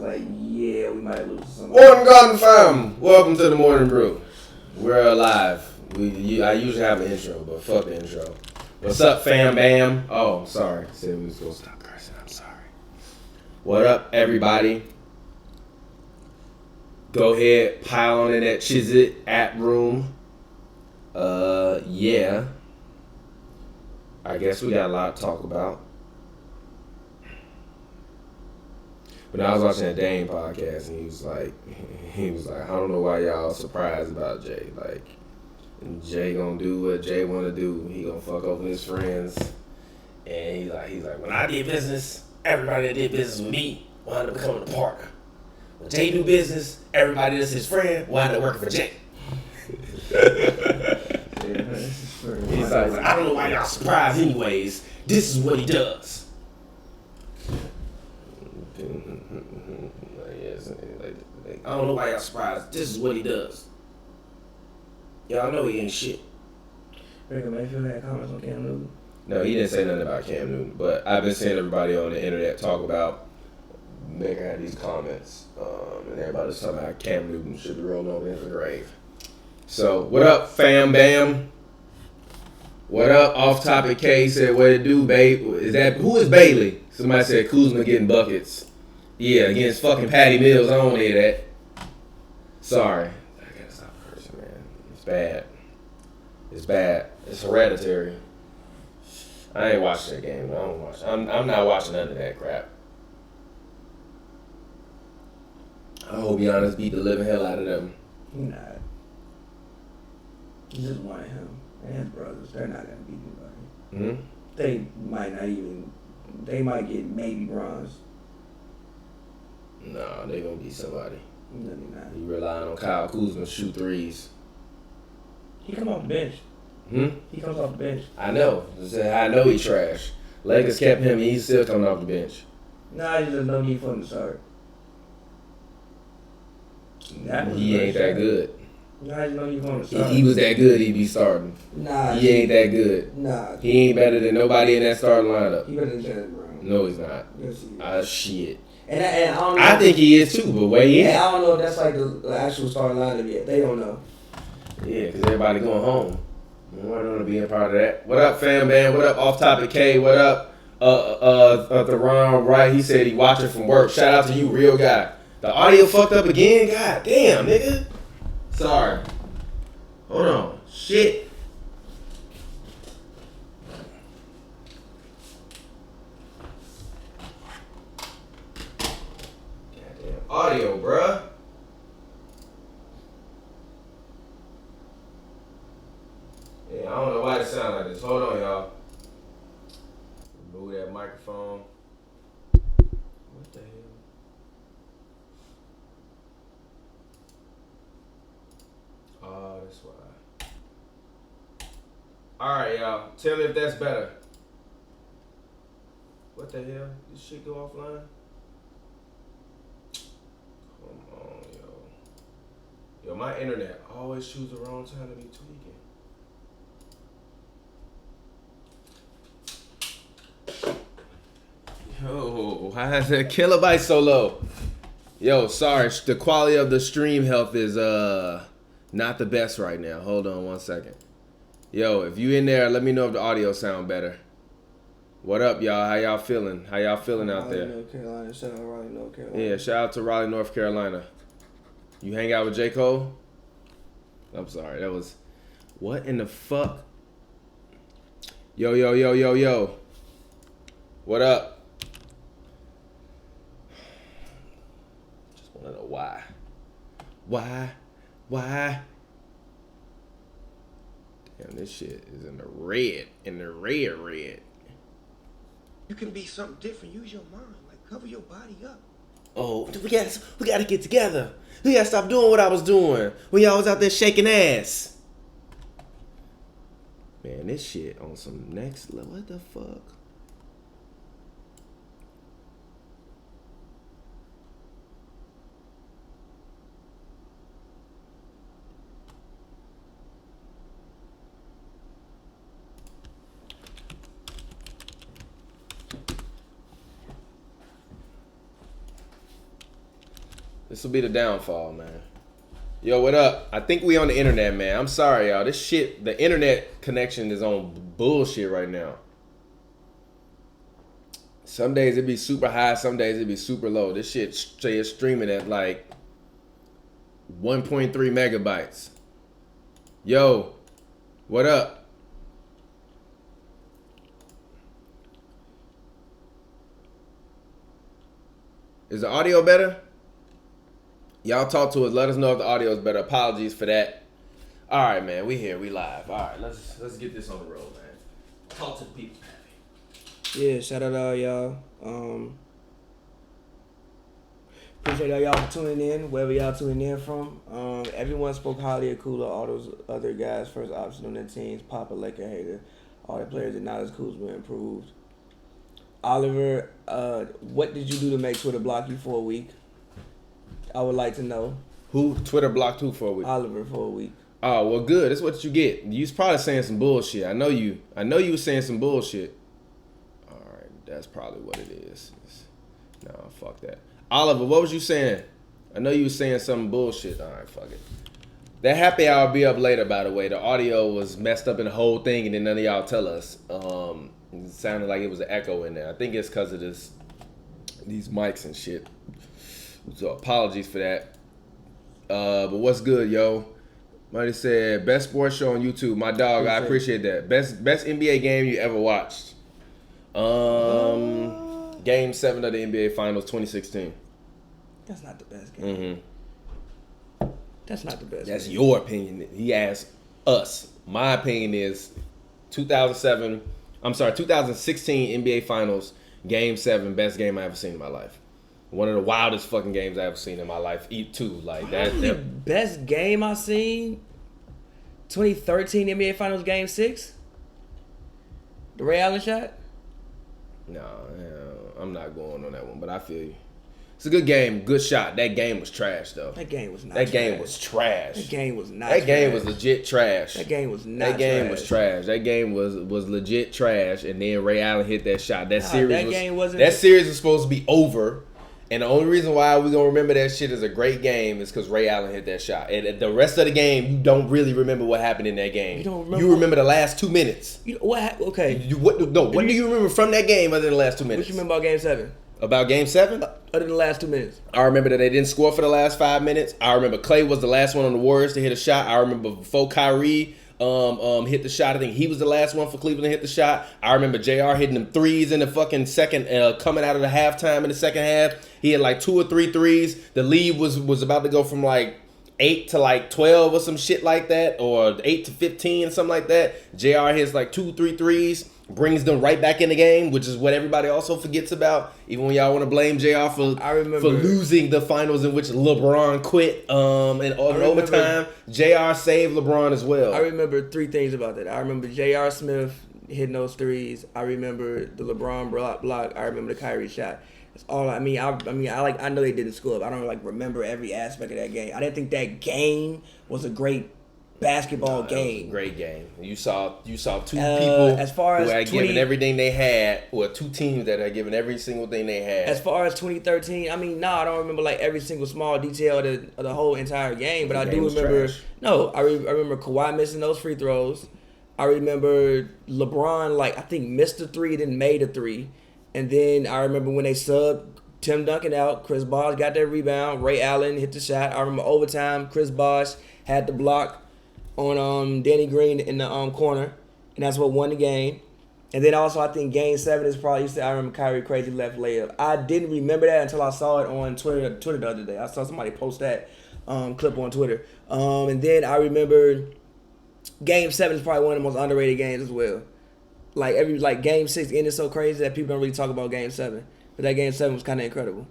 was like, yeah, we might lose some. Morning Garden Fam, welcome to the Morning Brew. We're alive. I usually have an intro, but fuck the intro. What's up, fam bam? Oh, sorry. Said we was gonna stop cursing. I'm sorry. What up, everybody? Go ahead, pile on in that Chizit app room. Yeah. I guess we got a lot to talk about. But I was watching that Dane podcast, and he was like, I don't know why y'all surprised about Jay. Like, Jay gonna do what Jay wanna do. He gonna fuck over his friends. And he's like, when I did business, everybody that did business with me wound up becoming a partner. When Jay do business, everybody that's his friend wound up working for Jay. He's like, I don't know why y'all surprised anyways. This is what he does. I don't know why y'all surprised. This is what he does. Y'all know he ain't shit. Bakermayfield had comments on Cam Newton. No, he didn't say nothing about Cam Newton, but I've been seeing everybody on the internet talk about Baker had these comments, and everybody's talking about Cam Newton should be rolling over in the grave. So, what up, fam bam? What up, off topic K said, what it do, babe? Who is Bailey? Somebody said Kuzma getting buckets. Yeah, against fucking Patty Mills. I don't want to hear that. Sorry. I gotta stop cursing, man. It's bad. It's bad. It's hereditary. I ain't watching that game. I don't watch. I'm not watching none of that crap. I hope Giannis beat the living hell out of them. He not. He just wanted him and his brothers. They're not gonna beat anybody. Hmm? They might not even. They might get maybe bronze. Nah, they gonna beat somebody. No, they not. You relying on Kyle Kuzma to shoot threes. He come off the bench. He comes off the bench. I know. I know he trash. Lakers kept him and he's still coming off the bench. Nah, you just no need for him to start. He ain't that good. Nah, you no need for him to start. If he was that good, he'd be starting. Nah. He ain't that good. Nah. He ain't better than nobody in that starting lineup. He better than Jalen Brown. No, he's not. Yes, he is. Shit. And I don't know. I think he is too, but weigh in. And I don't know if that's like the actual starting lineup yet. They don't know. Yeah, because everybody going home. I don't want to be a part of that. What up, fam, man? What up, Off Topic K? What up, the Ron Right? He said he watching from work. Shout out to you, real guy. The audio fucked up again? God damn, nigga. Sorry. Hold on. Shit. Goddamn audio, bruh. Yeah, I don't know why it sound like this. Hold on, y'all. Remove that microphone. What the hell? Oh, that's why. Alright, y'all. Tell me if that's better. What the hell? This shit go offline? Come on, yo. Yo, my internet always choose the wrong time to be tweaking. Yo, why is that kilobyte so low? Yo, sorry, the quality of the stream health is not the best right now. Hold on 1 second. Yo, if you in there, let me know if the audio sound better. What up, y'all? How y'all feeling? How y'all feeling out there? North Carolina. Shout out Raleigh, North Carolina. Yeah, shout out to Raleigh, North Carolina. You hang out with J. Cole? I'm sorry, that was... What in the fuck? Yo, yo, yo, yo, yo. What up? Just want to know why. Why? Damn, this shit is in the red. Red. You can be something different. Use your mind. Like, cover your body up. Oh, we gotta get together. We gotta stop doing what I was doing when y'all was out there shaking ass. Man, this shit on some next level. What the fuck? This will be the downfall, man. Yo, what up? I think we on the internet, man. I'm sorry, y'all. This shit, the internet connection is on bullshit right now. Some days it be super high, some days it be super low. This shit is streaming at like 1.3 megabytes. Yo, what up? Is the audio better? Y'all talk to us. Let us know if the audio is better. Apologies for that. All right, man. We here. We live. All right, let's get this on the road, man. Talk to the people. Yeah, shout out to all y'all. Appreciate all y'all for tuning in, wherever y'all tuning in from. Everyone spoke highly of Kula, all those other guys, first option on their teams, Papa, Laker, Hater. All the players that not as cool as were improved. Oliver, what did you do to make Twitter block you for a week? I would like to know. Who? Twitter blocked who for a week? Oliver for a week. Oh, well, good. That's what you get. You was probably saying some bullshit. I know you was saying some bullshit. All right, that's probably what it is. No, fuck that. Oliver, what was you saying? I know you was saying some bullshit. All right, fuck it. That happy hour will be up later, by the way. The audio was messed up in the whole thing, and then none of y'all tell us. It sounded like it was an echo in there. I think it's because of these mics and shit. So apologies for that. But what's good, yo? Somebody said, best sports show on YouTube. My dog, I appreciate that. Best NBA game you ever watched. Game 7 of the NBA Finals 2016. That's not the best game. Mm-hmm. That's not the best That's game. your opinion. He asked us. My opinion is 2016 NBA Finals, Game 7, best game I ever seen in my life. One of the wildest fucking games I ever seen in my life. Too. Like that. Best game I seen, 2013 NBA Finals Game 6? The Ray Allen shot? No, I'm not going on that one, but I feel you. It's a good game, good shot. That game was trash, though. That game was not That trash. game was trash. That game was not That trash. game was legit trash. That game was not That game trash. was trash. That game was legit trash, and then Ray Allen hit that shot. That series was supposed to be over. And the only reason why we're going to remember that shit as a great game is because Ray Allen hit that shot. And the rest of the game, you don't really remember what happened in that game. You remember the last 2 minutes. Okay. What do you remember from that game other than the last 2 minutes? What you remember about Game 7? About Game 7? Other than the last 2 minutes. I remember that they didn't score for the last 5 minutes. I remember Clay was the last one on the Warriors to hit a shot. I remember before Kyrie hit the shot, I think he was the last one for Cleveland to hit the shot. I remember JR hitting them threes in the fucking second, coming out of the halftime in the second half. He had like 2 or 3 threes. The lead was about to go from like 8 to like 12 or some shit like that, or 8 to 15 or something like that. JR hits like 2, 3 threes, brings them right back in the game, which is what everybody also forgets about. Even when y'all want to blame JR for losing the finals in which LeBron quit in overtime, JR saved LeBron as well. I remember 3 things about that. I remember J.R. Smith hitting those threes. I remember the LeBron block. I remember the Kyrie shot. That's all I mean. I know they didn't score, but I don't remember every aspect of that game. I didn't think that game was a great basketball game. It was a great game. You saw 2 people as far as who had given everything they had, or 2 teams that had given every single thing they had. As far as 2013, I don't remember like every single small detail of the whole entire game, but I do remember. Trash. No, I remember Kawhi missing those free throws. I remember LeBron I think missed a 3, then made a 3, and then I remember when they subbed Tim Duncan out, Chris Bosh got that rebound, Ray Allen hit the shot. I remember overtime, Chris Bosh had the block on Danny Green in the corner, and that's what won the game. And then also I think Game 7 is probably, I remember Kyrie crazy left layup. I didn't remember that until I saw it on Twitter the other day. I saw somebody post that clip on Twitter. And then I remember Game 7 is probably one of the most underrated games as well. Game 6 ended so crazy that people don't really talk about Game 7. But that Game 7 was kind of incredible.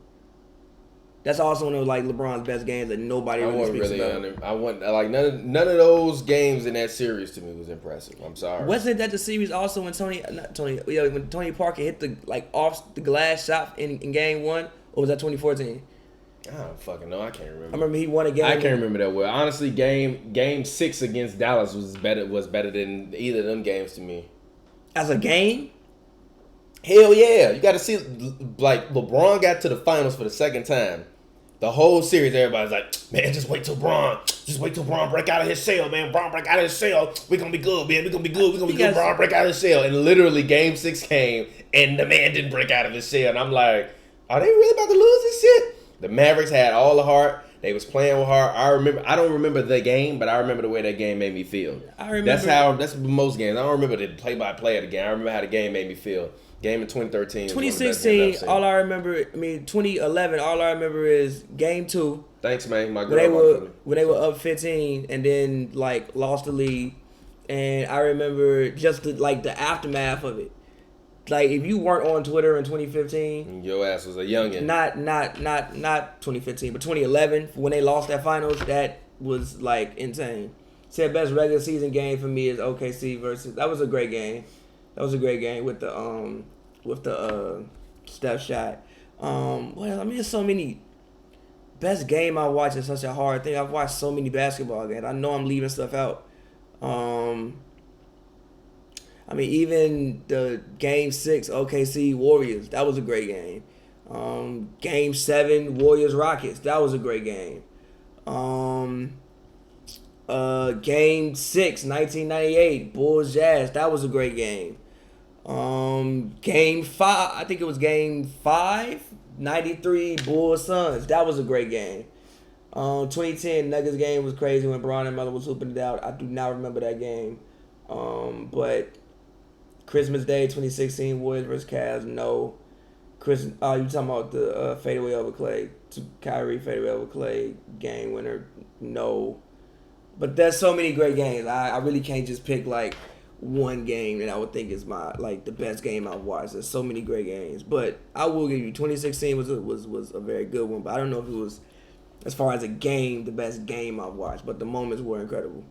That's also one of LeBron's best games that nobody really speaks about. None of those games in that series to me was impressive. I'm sorry. Wasn't that the series also when when Tony Parker hit the off the glass shot in Game 1, or was that 2014? I don't fucking know. I can't remember. I remember he won a game. I can't remember that well. Honestly, game 6 against Dallas was better than either of them games to me. As a game? Hell yeah. You got to see, LeBron got to the finals for the second time. The whole series, everybody's like, man, just wait till Braun break out of his shell, man. Braun break out of his shell. We're going to be good, man. We're going to be good. We're going to be good. Braun break out of his shell. And literally, Game 6 came, and the man didn't break out of his shell. And I'm like, are they really about to lose this shit? The Mavericks had all the heart. They was playing with heart. I don't remember the game, but I remember the way that game made me feel. I remember. That's most games. I don't remember the play-by-play of the game. I remember how the game made me feel. Game in 2013. 2016, all I remember, 2011, all I remember is Game 2. Thanks, man. My girl. When they were up 15 and then, like, lost the lead. And I remember just, the aftermath of it. Like, if you weren't on Twitter in 2015. Your ass was a youngin'. Not 2015, but 2011, when they lost that finals, that was, like, insane. Said best regular season game for me is OKC versus. That was a great game. That was a great game with the Steph shot. Well, I mean, there's so many. Best game I watch is such a hard thing. I've watched so many basketball games. I know I'm leaving stuff out. I mean, even the Game 6 OKC Warriors, that was a great game. Game 7 Warriors Rockets, that was a great game. Game 6 1998 Bulls Jazz, that was a great game. Game 5, I think it was Game 5 93 Bulls Suns, that was a great game. 2010 Nuggets game was crazy when Braun and Melo was hooping it out. I do not remember that game. But Christmas Day 2016 Warriors versus Cavs, no. You talking about the fadeaway over Clay, Kyrie fadeaway over Clay game winner, no. But there's so many great games. I really can't just pick like one game that I would think is my the best game I've watched. There's so many great games. But I will give you 2016 was a very good one. But I don't know if it was, as far as a game, the best game I've watched. But the moments were incredible.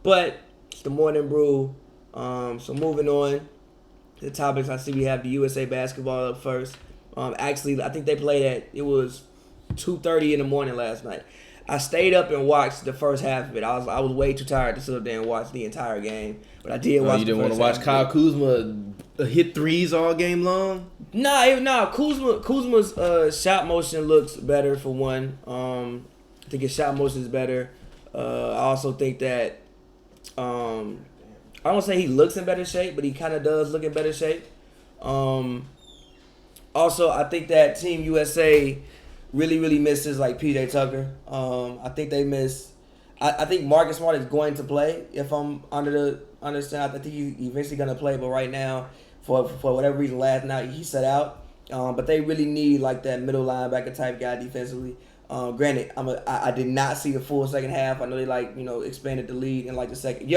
But it's the Morning Brew. So moving on to the topics, I see we have the USA basketball up first. Actually, I think they played it was 2:30 in the morning last night. I stayed up and watched the first half of it. I was way too tired to sit up there and watch the entire game, but I did watch. You didn't want to watch Kyle Kuzma hit threes all game long? Nah. Kuzma's shot motion looks better for one. I think his shot motion is better. I also think that I don't say he looks in better shape, but he kind of does look in better shape. Also, I think that Team USA really misses like PJ Tucker. I think they miss. I think Marcus Smart is going to play. If I'm understand, I think he's eventually going to play. But right now, for whatever reason, last night he set out. But they really need like that middle linebacker type guy defensively. Granted, I did not see the full second half. I know they expanded the lead in like the second.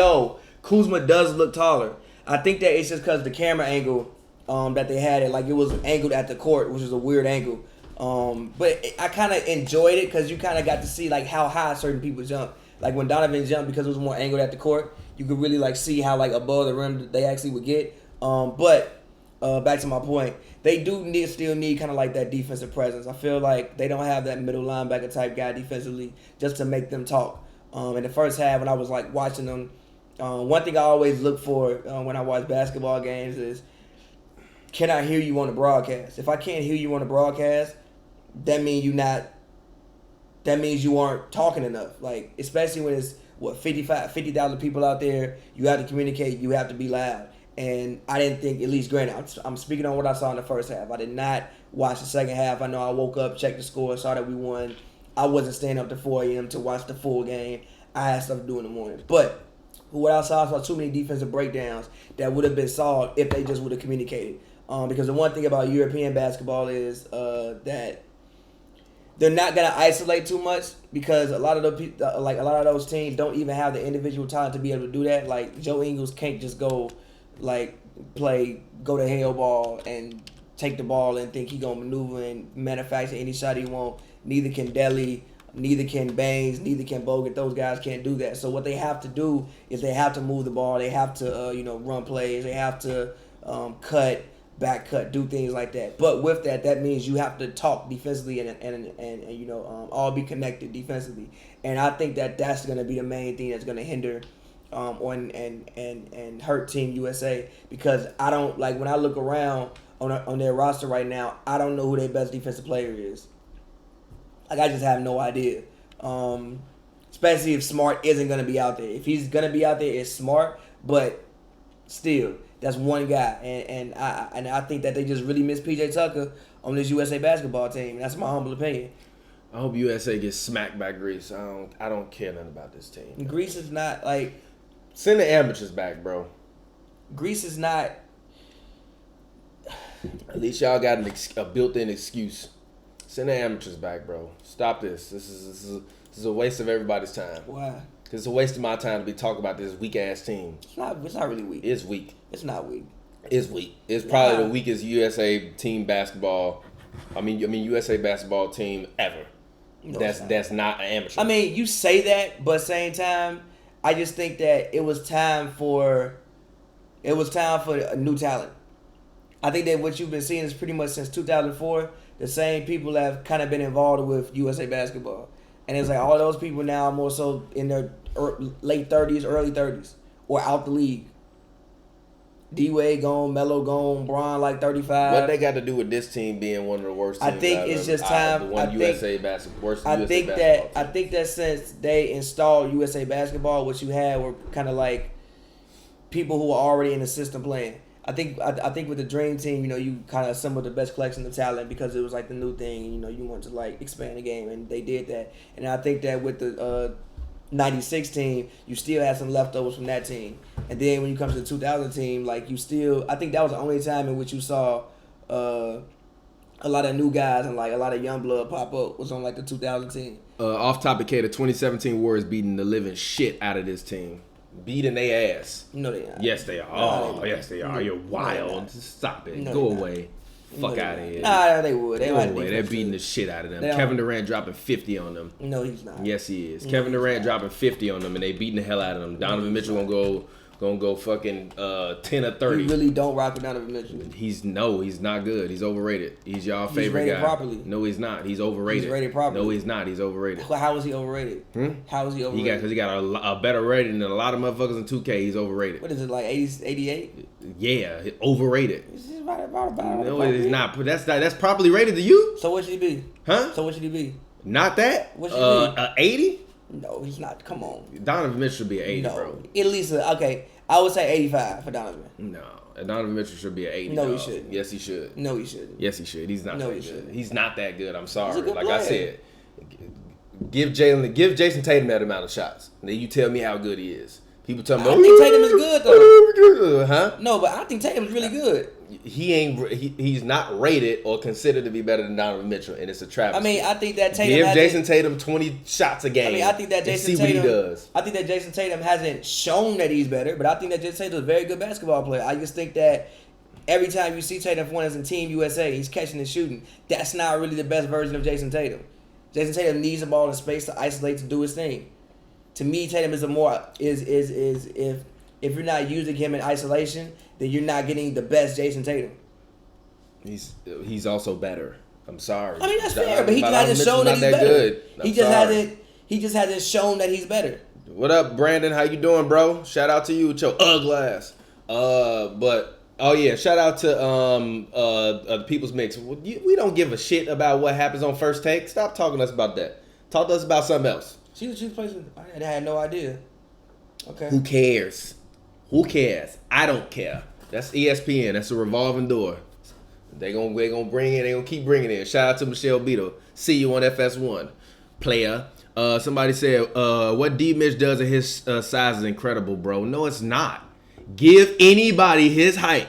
Kuzma does look taller. I think that it's just because the camera angle that they had it was angled at the court, which is a weird angle. But I kind of enjoyed it because you kind of got to see like how high certain people jump. Like when Donovan jumped, because it was more angled at the court, you could really see how above the rim they actually would get. But back to my point, they still need kind of that defensive presence. I feel like they don't have that middle linebacker type guy defensively just to make them talk. In the first half, when I was watching them, one thing I always look for when I watch basketball games is, can I hear you on the broadcast? If I can't hear you on the broadcast, that means you aren't talking enough. Especially when it's 50,000 people out there, you have to communicate, you have to be loud. And I didn't think, at least granted, I'm speaking on what I saw in the first half. I did not watch the second half. I know I woke up, checked the score, saw that we won. I wasn't staying up to 4 a.m. to watch the full game. I had stuff to do in the morning. But what I saw too many defensive breakdowns that would have been solved if they just would have communicated. Because the one thing about European basketball is that they're not gonna isolate too much, because a lot of those teams don't even have the individual talent to be able to do that. Like Joe Ingles can't just go to hell ball and take the ball and think he gonna maneuver and manufacture any shot he want. Neither can Deli, neither can Baines, neither can Bogut. Those guys can't do that. So what they have to do is they have to move the ball. They have to run plays. They have to back cut, do things like that. But with that means you have to talk defensively and all be connected defensively. And I think that's going to be the main thing that's going to hinder and hurt Team USA, because I don't when I look around on their roster right now, I don't know who their best defensive player is. Like, I just have no idea. Especially if Smart isn't going to be out there. If he's going to be out there, it's Smart. But still, that's one guy. And I think that they just really miss PJ Tucker on this USA basketball team. That's my humble opinion. I hope USA gets smacked by Greece. I don't care nothing about this team. Greece is not, like... Send the amateurs back, bro. Greece is not... At least y'all got a built-in excuse. Send the amateurs back, bro. Stop this. This is a waste of everybody's time. Why? Because it's a waste of my time to be talking about this weak-ass team. It's not really weak. It's weak. It's not weak. It's weak. It's probably the weakest USA team basketball. I mean USA basketball team ever. No, that's not an amateur. I mean, you say that, but same time, I just think that it was time for a new talent. I think that what you've been seeing is pretty much since 2004, the same people have kind of been involved with USA basketball. And it's like all those people now are more so in their late 30s, early 30s, or out the league. D-Wade gone, Melo gone, Bron like 35. What they got to do with this team being one of the worst teams? I think it's just time. I think that since they installed USA basketball, what you had were kind of like people who were already in the system playing. I think with the Dream Team, you kind of assembled the best collection of talent because it was like the new thing. You wanted to like expand the game, and they did that. And I think that with the 96 team, you still had some leftovers from that team. And then when you come to the 2000 team, like I think that was the only time in which you saw a lot of new guys and like a lot of young blood pop up was on like the 2000 team. Off topic, the 2017 Warriors beating the living shit out of this team. Beating their ass. No, they are. Yes, they are. Yes, they are. You're wild. Stop it. Go away. Fuck out of here. Nah, they would. Go away. They're beating the shit out of them. Kevin Durant dropping 50 on them. No, he's not. Yes, he is. Kevin Durant dropping 50 on them, and they beating the hell out of them. Donovan Mitchell gonna go fucking 10 or 30. You really don't rock with Donovan Mitchell. He's not good. He's overrated. He's y'all favorite rated guy. Properly. No, he's not. He's overrated. He's rated properly. No, he's not. He's overrated. How is he overrated? How is he overrated? Because he got a better rating than a lot of motherfuckers in 2K. He's overrated. What is it, like 88? Yeah, overrated. It's just about no, it's not. But that's properly rated to you. So what should he be? Huh? So what should he be? Not that. What should he be? 80? No, he's not. Come on. Donovan Mitchell should be an 80, bro. At least okay. I would say 85 for Donovan. No, Donovan Mitchell should be an 80. No, he shouldn't. Yes, he should. No, he shouldn't. Yes, he should. He's not. No, that he good. shouldn't. He's not that good. I'm sorry. Like player. I said, give Jason Tatum that amount of shots. And then you tell me how good he is. People tell me, I think Tatum is good though. Huh? No, but I think Tatum's really good. He's not rated or considered to be better than Donovan Mitchell, and it's a travesty. I mean, I think that Tatum give Jason Tatum 20 shots a game. I mean, I think that Jason Tatum. See what he does. I think that Jason Tatum hasn't shown that he's better, but I think that Jason Tatum's a very good basketball player. I just think that every time you see Tatum for as in Team USA, he's catching and shooting. That's not really the best version of Jason Tatum. Jason Tatum needs the ball in space to isolate to do his thing. To me, Tatum is if you're not using him in isolation, then you're not getting the best Jason Tatum. He's also better. I'm sorry. I mean, that's fair, but he just hasn't shown that he's better. Good. He just hasn't shown that he's better. What up, Brandon? How you doing, bro? Shout out to you with your ugly ass. Shout out to the People's Mix. We don't give a shit about what happens on First Take. Stop talking to us about that. Talk to us about something else. She was placing. I had no idea. Okay. Who cares? I don't care. That's ESPN. That's a revolving door. They gonna bring it. They gonna keep bringing it. Shout out to Michelle Beto. See you on FS1, player. Somebody said, what D-Mitch does at his size is incredible, bro. No, it's not. Give anybody his height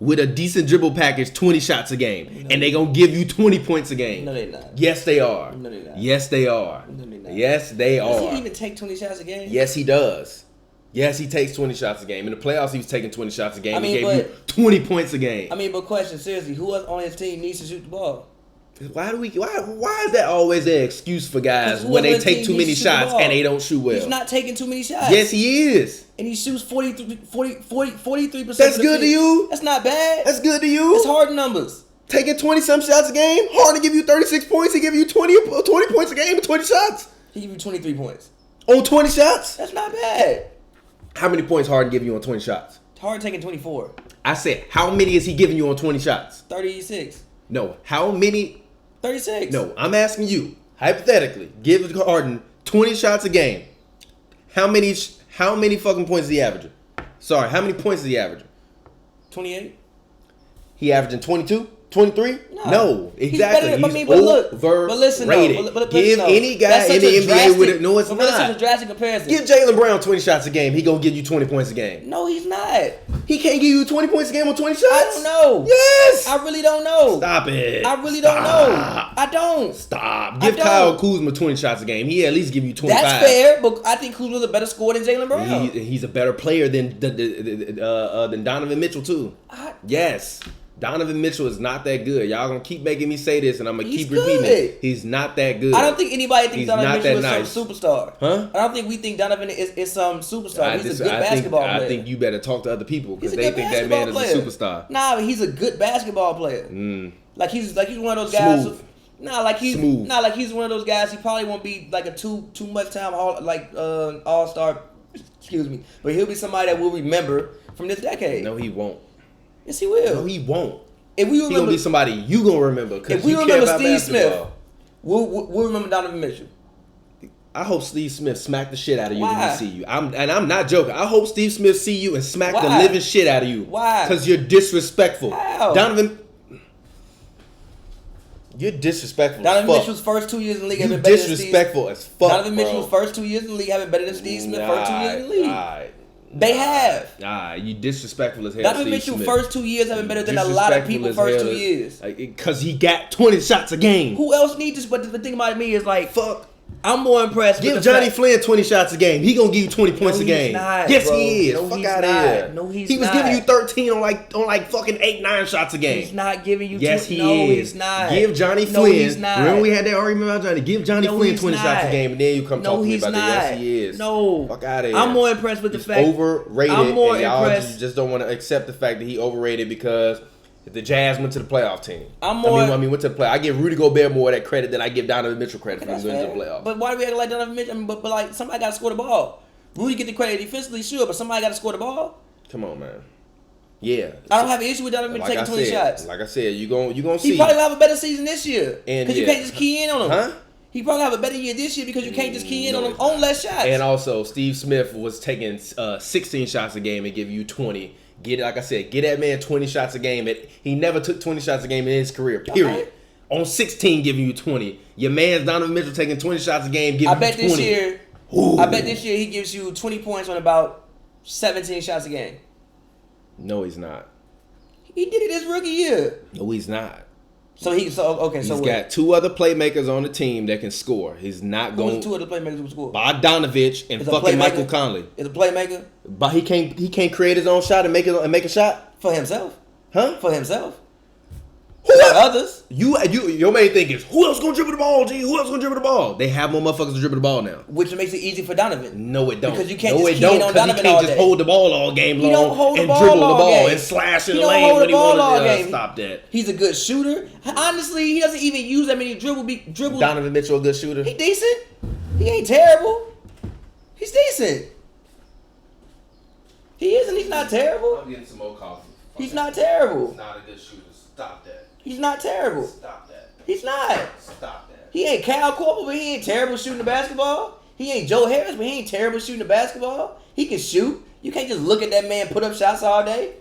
with a decent dribble package 20 shots a game, and they gonna give you 20 points a game. No, they not. Yes, they are. No, they not. Yes, they are. No, they not. Yes, they are. Does he even take 20 shots a game? Yes, he does. Yes, he takes 20 shots a game. In the playoffs, he was taking 20 shots a game. He gave you 20 points a game. I mean, but question, seriously, who else on his team needs to shoot the ball? Why is that always an excuse for guys when they take too many shots and they don't shoot well? He's not taking too many shots. Yes, he is. And he shoots 43%. That's good to you? That's not bad. That's good to you? It's hard numbers. Taking 20-some shots a game? Hard to give you 36 points. He give you 20 points a game with 20 shots. He give you 23 points. On 20 shots? That's not bad. How many points Harden give you on 20 shots? Harden taking 24. I said, how many is he giving you on 20 shots? 36. No, how many? 36. No, I'm asking you. hypothetically, give Harden 20 shots a game. How many fucking points is he averaging? Sorry, how many points is he averaging? 28. He averaging 22? 23? No, exactly. He's overrated. Give any guy in the NBA with it. No, it's not. That's such a drastic comparison. Give Jaylen Brown 20 shots a game. He gonna give you 20 points a game. No, he's not. He can't give you 20 points a game on 20 shots? I don't know. Yes. I really don't know. Stop it. I really don't know. I don't. Stop. Give Kyle Kuzma 20 shots a game. He at least give you 25. That's fair, but I think Kuzma's a better scorer than Jaylen Brown. He's a better player than Donovan Mitchell too. Yes. Donovan Mitchell is not that good. Y'all gonna keep making me say this, and I'm gonna keep repeating it. He's not that good. I don't think anybody thinks Donovan Mitchell is some superstar. Huh? I don't think we think Donovan is some superstar. He's a good basketball player. I think you better talk to other people because they think that man is a superstar. Nah, but he's a good basketball player. Like he's one of those guys. Smooth. He's one of those guys. He probably won't be like a too much time all-star. Excuse me, but he'll be somebody that we'll remember from this decade. No, he won't. Yes, he will. No, he won't. If we remember, he gonna be somebody you gonna remember. If we remember Steve Smith, we'll remember Donovan Mitchell. I hope Steve Smith smack the shit out of you when he see you. I'm not joking. I hope Steve Smith see you and smack the living shit out of you. Why? Because you're disrespectful. How? Donovan, you're disrespectful. Donovan Mitchell's first 2 years in the league have been better than Steve. Disrespectful as fuck. Donovan Mitchell's first 2 years in the league have been better than Steve Smith first 2 years in the league. They have. You disrespectful as hell. Donovan Mitchell first 2 years have been better than a lot of people first 2 years. Because he got 20 shots a game. Who else needs this? But the thing about me is like, fuck. I'm more impressed. Give Johnny Flynn 20 shots a game. He gonna give you 20 points a game. Yes, he is. Fuck out of here. No, he's not. He was giving you 13 on like fucking 8-9 shots a game. He's not giving you. Yes, he is. No, he's not. Give Johnny Flynn. No, he's not. Remember we had that argument about Johnny. Give Johnny Flynn 20 shots a game, and then you come talk to me about that. Yes, he is. No, fuck out of here. I'm more impressed with the fact overrated. I'm more and y'all impressed. just don't want to accept the fact that he overrated because the Jazz went to the playoff team. Went to the play. I give Rudy Gobert more of that credit than I give Donovan Mitchell credit for going to the playoffs. But why do we act like Donovan Mitchell? But like somebody got to score the ball. Rudy get the credit defensively, sure, but somebody got to score the ball. Come on, man. Yeah. I don't have an issue with Donovan Mitchell taking 20 shots. Like I said, you gonna see. He probably will have a better season this year because you can't just key in on him. Huh? He probably have a better year this year because you can't just key in on him on less shots. And also, Steve Smith was taking 16 shots a game and give you 20. Like I said, get that man 20 shots a game. He never took 20 shots a game in his career, period. Okay. On 16, giving you 20. Your man's Donovan Mitchell taking 20 shots a game, giving you 20. I bet this year he gives you 20 points on about 17 shots a game. No, he's not. He did it his rookie year. No, he's not. He's got two other playmakers on the team that can score. He's not going. Who's two other playmakers who score? Bogdanovich and fucking Michael Conley. Is a playmaker? But he can't create his own shot and make a shot for himself. Huh? For himself. Who others? Your main thing is who else gonna dribble the ball, G? Who else gonna dribble the ball? They have more motherfuckers to dribble the ball now. Which makes it easy for Donovan. No, it don't. Because you can't just key in on Donovan all day. He can't just hold the ball all game long and dribble the ball and slash in the lane when he wants to stop that. He's a good shooter. Honestly, he doesn't even use that many dribbles. Donovan Mitchell a good shooter. He decent. He ain't terrible. He's decent. He is and he's not terrible. I'm getting some more coffee. He's not terrible. He's not a good shooter. Stop that. He's not terrible. Stop that. He's not. Stop that. He ain't Cal Korver, but he ain't terrible shooting the basketball. He ain't Joe Harris, but he ain't terrible shooting the basketball. He can shoot. You can't just look at that man put up shots all day.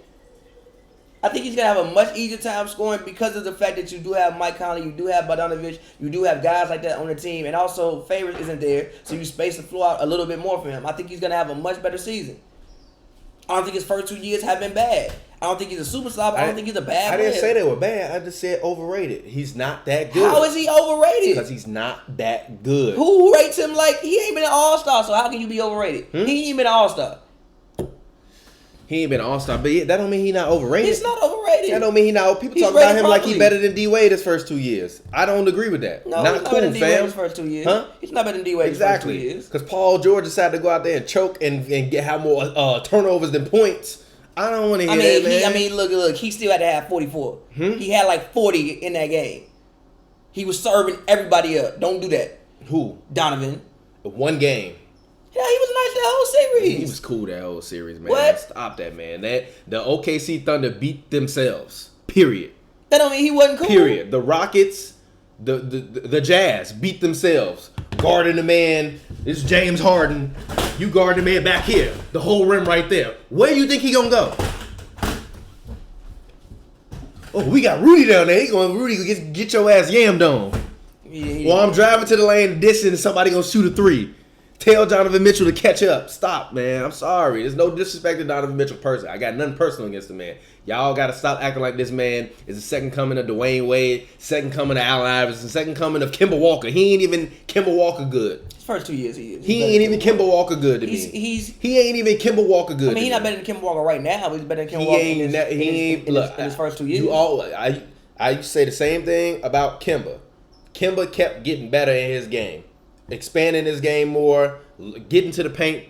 I think he's going to have a much easier time scoring because of the fact that you do have Mike Conley, you do have Bogdanovich, you do have guys like that on the team, and also Favors isn't there, so you space the floor out a little bit more for him. I think he's going to have a much better season. I don't think his first 2 years have been bad. I don't think he's a superstar, but I don't think he's a bad player. I didn't say they were bad. I just said overrated. He's not that good. How is he overrated? Because he's not that good. Who rates him like he ain't been an all-star, so how can you be overrated? He ain't even been an all-star. He ain't been an all-star, but that don't mean he's not overrated. He's not overrated. That don't mean he's not. People talk about him like he's better than D-Wade his first 2 years. I don't agree with that. No, not he's not cool, better than D-Wade fam. his first 2 years. Huh? He's not better than D-Wade his first 2 years. Because Paul George decided to go out there and choke and have more turnovers than points. I don't want to hear that, man. Look, he still had to have 44. He had like 40 in that game. He was serving everybody up. Don't do that. Who? Donovan. One game. Yeah, he was nice that whole series. He was cool that whole series, man. What? Stop that, man. The OKC Thunder beat themselves. Period. That don't mean he wasn't cool. Period. The Rockets The Jazz beat themselves. Guarding the man. This is James Harden. You guard the man back here. The whole rim right there. Where do you think he gonna go? Oh, we got Rudy down there. Rudy get your ass yammed on. While I'm driving to the lane, distance, somebody gonna shoot a three. Tell Donovan Mitchell to catch up. Stop, man. I'm sorry. There's no disrespect to Donovan Mitchell person. I got nothing personal against the man. Y'all got to stop acting like this man is the second coming of Dwayne Wade, second coming of Allen Iverson, second coming of Kemba Walker. He ain't even Kemba Walker good. His first 2 years he is. He ain't even Kemba Walker good to me. He ain't even Kemba Walker good. I mean, he's not better than Kemba Walker right now, but he's better than Kemba Walker in his first 2 years. I used to say the same thing about Kemba. Kemba kept getting better in his game. Expanding his game more, getting to the paint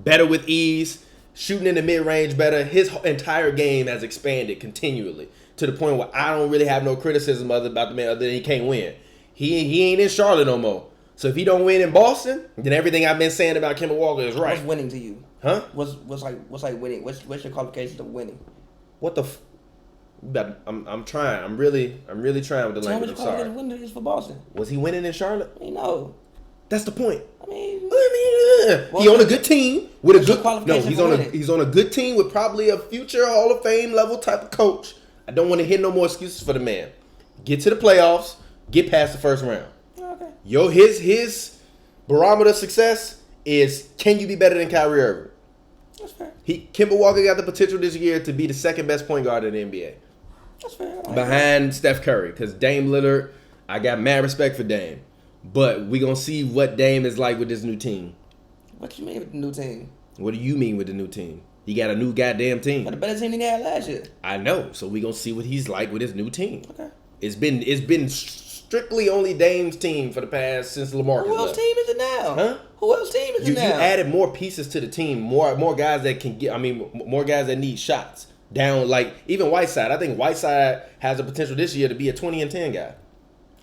better with ease, shooting in the mid-range better. His entire game has expanded continually to the point where I don't really have no criticism about the man other than he can't win. He ain't in Charlotte no more. So if he don't win in Boston, then everything I've been saying about Kemba Walker is right. What's winning to you? Huh? What's like winning? What's your qualifications of winning? What the? I'm trying. I'm really trying with the language. I'm sorry. Tell me what is for Boston. Was he winning in Charlotte? No. That's the point. I mean, he on a good team with a good qualification. He's on a good team with probably a future Hall of Fame level type of coach. I don't want to hear no more excuses for the man. Get to the playoffs. Get past the first round. Okay. His barometer of success is, can you be better than Kyrie Irving? That's fair. Kemba Walker got the potential this year to be the second best point guard in the NBA. That's fair. Behind Steph Curry, because Dame Lillard, I got mad respect for Dame. But we gonna see what Dame is like with this new team. What you mean with the new team? What do you mean with the new team? He got a new goddamn team. Got a better team than he had last year. I know. So we gonna see what he's like with his new team. Okay. It's been strictly only Dame's team for the past since LaMarcus Who else left. team is it now? Huh? Who else team is it now? You added more pieces to the team. More guys that can get. I mean, more guys that need shots. Down like even Whiteside. I think Whiteside has the potential this year to be a 20 and 10 guy.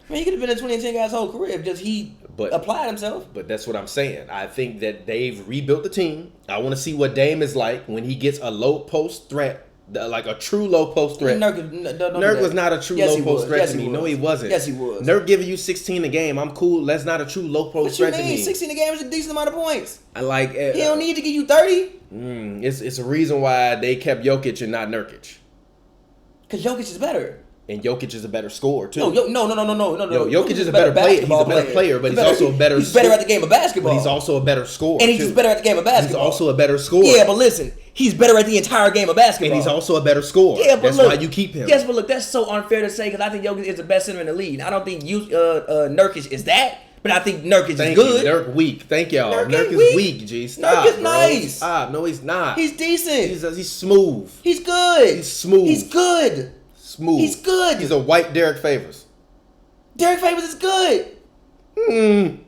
I mean, he could have been a 20 and 10 guy's whole career if just he applied himself. But that's what I'm saying. I think that they've rebuilt the team. I want to see what Dame is like when he gets a low post threat, like a true low post threat. Nurk was not a true low post threat to me. No, he wasn't. Yes, he was. Nurk giving you 16 a game. I'm cool. That's not a true low post threat to me. What you mean? 16 a game is a decent amount of points. I like. He don't need to give you 30. It's a reason why they kept Jokic and not Nurkic. Because Jokic is better. And Jokic is a better scorer too. No. Jokic is a better player. He's a better player, but he's also a better. He's better at the game of basketball. But he's also a better scorer. And he's just better at the game of basketball. He's also a better scorer. Yeah, but listen, he's better at the entire game of basketball. And he's also a better scorer. Yeah, but that's look, why you keep him. Yes, but look, that's so unfair to say because I think Jokic is the best center in the league. I don't think Nurkic is that, but I think Nurkic is good. Nurk weak. Thank y'all. Nurk is weak. G. Stop. Nurk is nice. Stop. No, he's not. He's decent. He's smooth. He's good. He's smooth. He's good. Smooth. He's good. He's a white Derek Favors. Derek Favors is good. And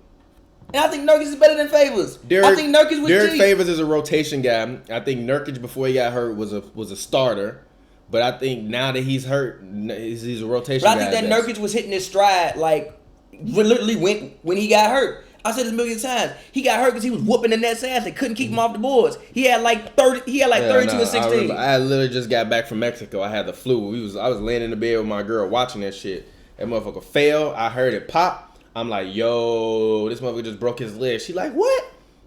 I think Nurkic is better than Favors. I think Nurkic was Derek Favors is a rotation guy. I think Nurkic before he got hurt was a starter. But I think now that he's hurt, he's a rotation guy. But I think that Nurkic was hitting his stride like literally when he got hurt. I said this a million times. He got hurt because he was whooping the Nets' ass. They couldn't keep him off the boards. He had like 30. He had like 32 and 16. I literally just got back from Mexico. I had the flu. I was laying in the bed with my girl watching that shit. That motherfucker fell. I heard it pop. I'm like, yo, this motherfucker just broke his leg. She like, what?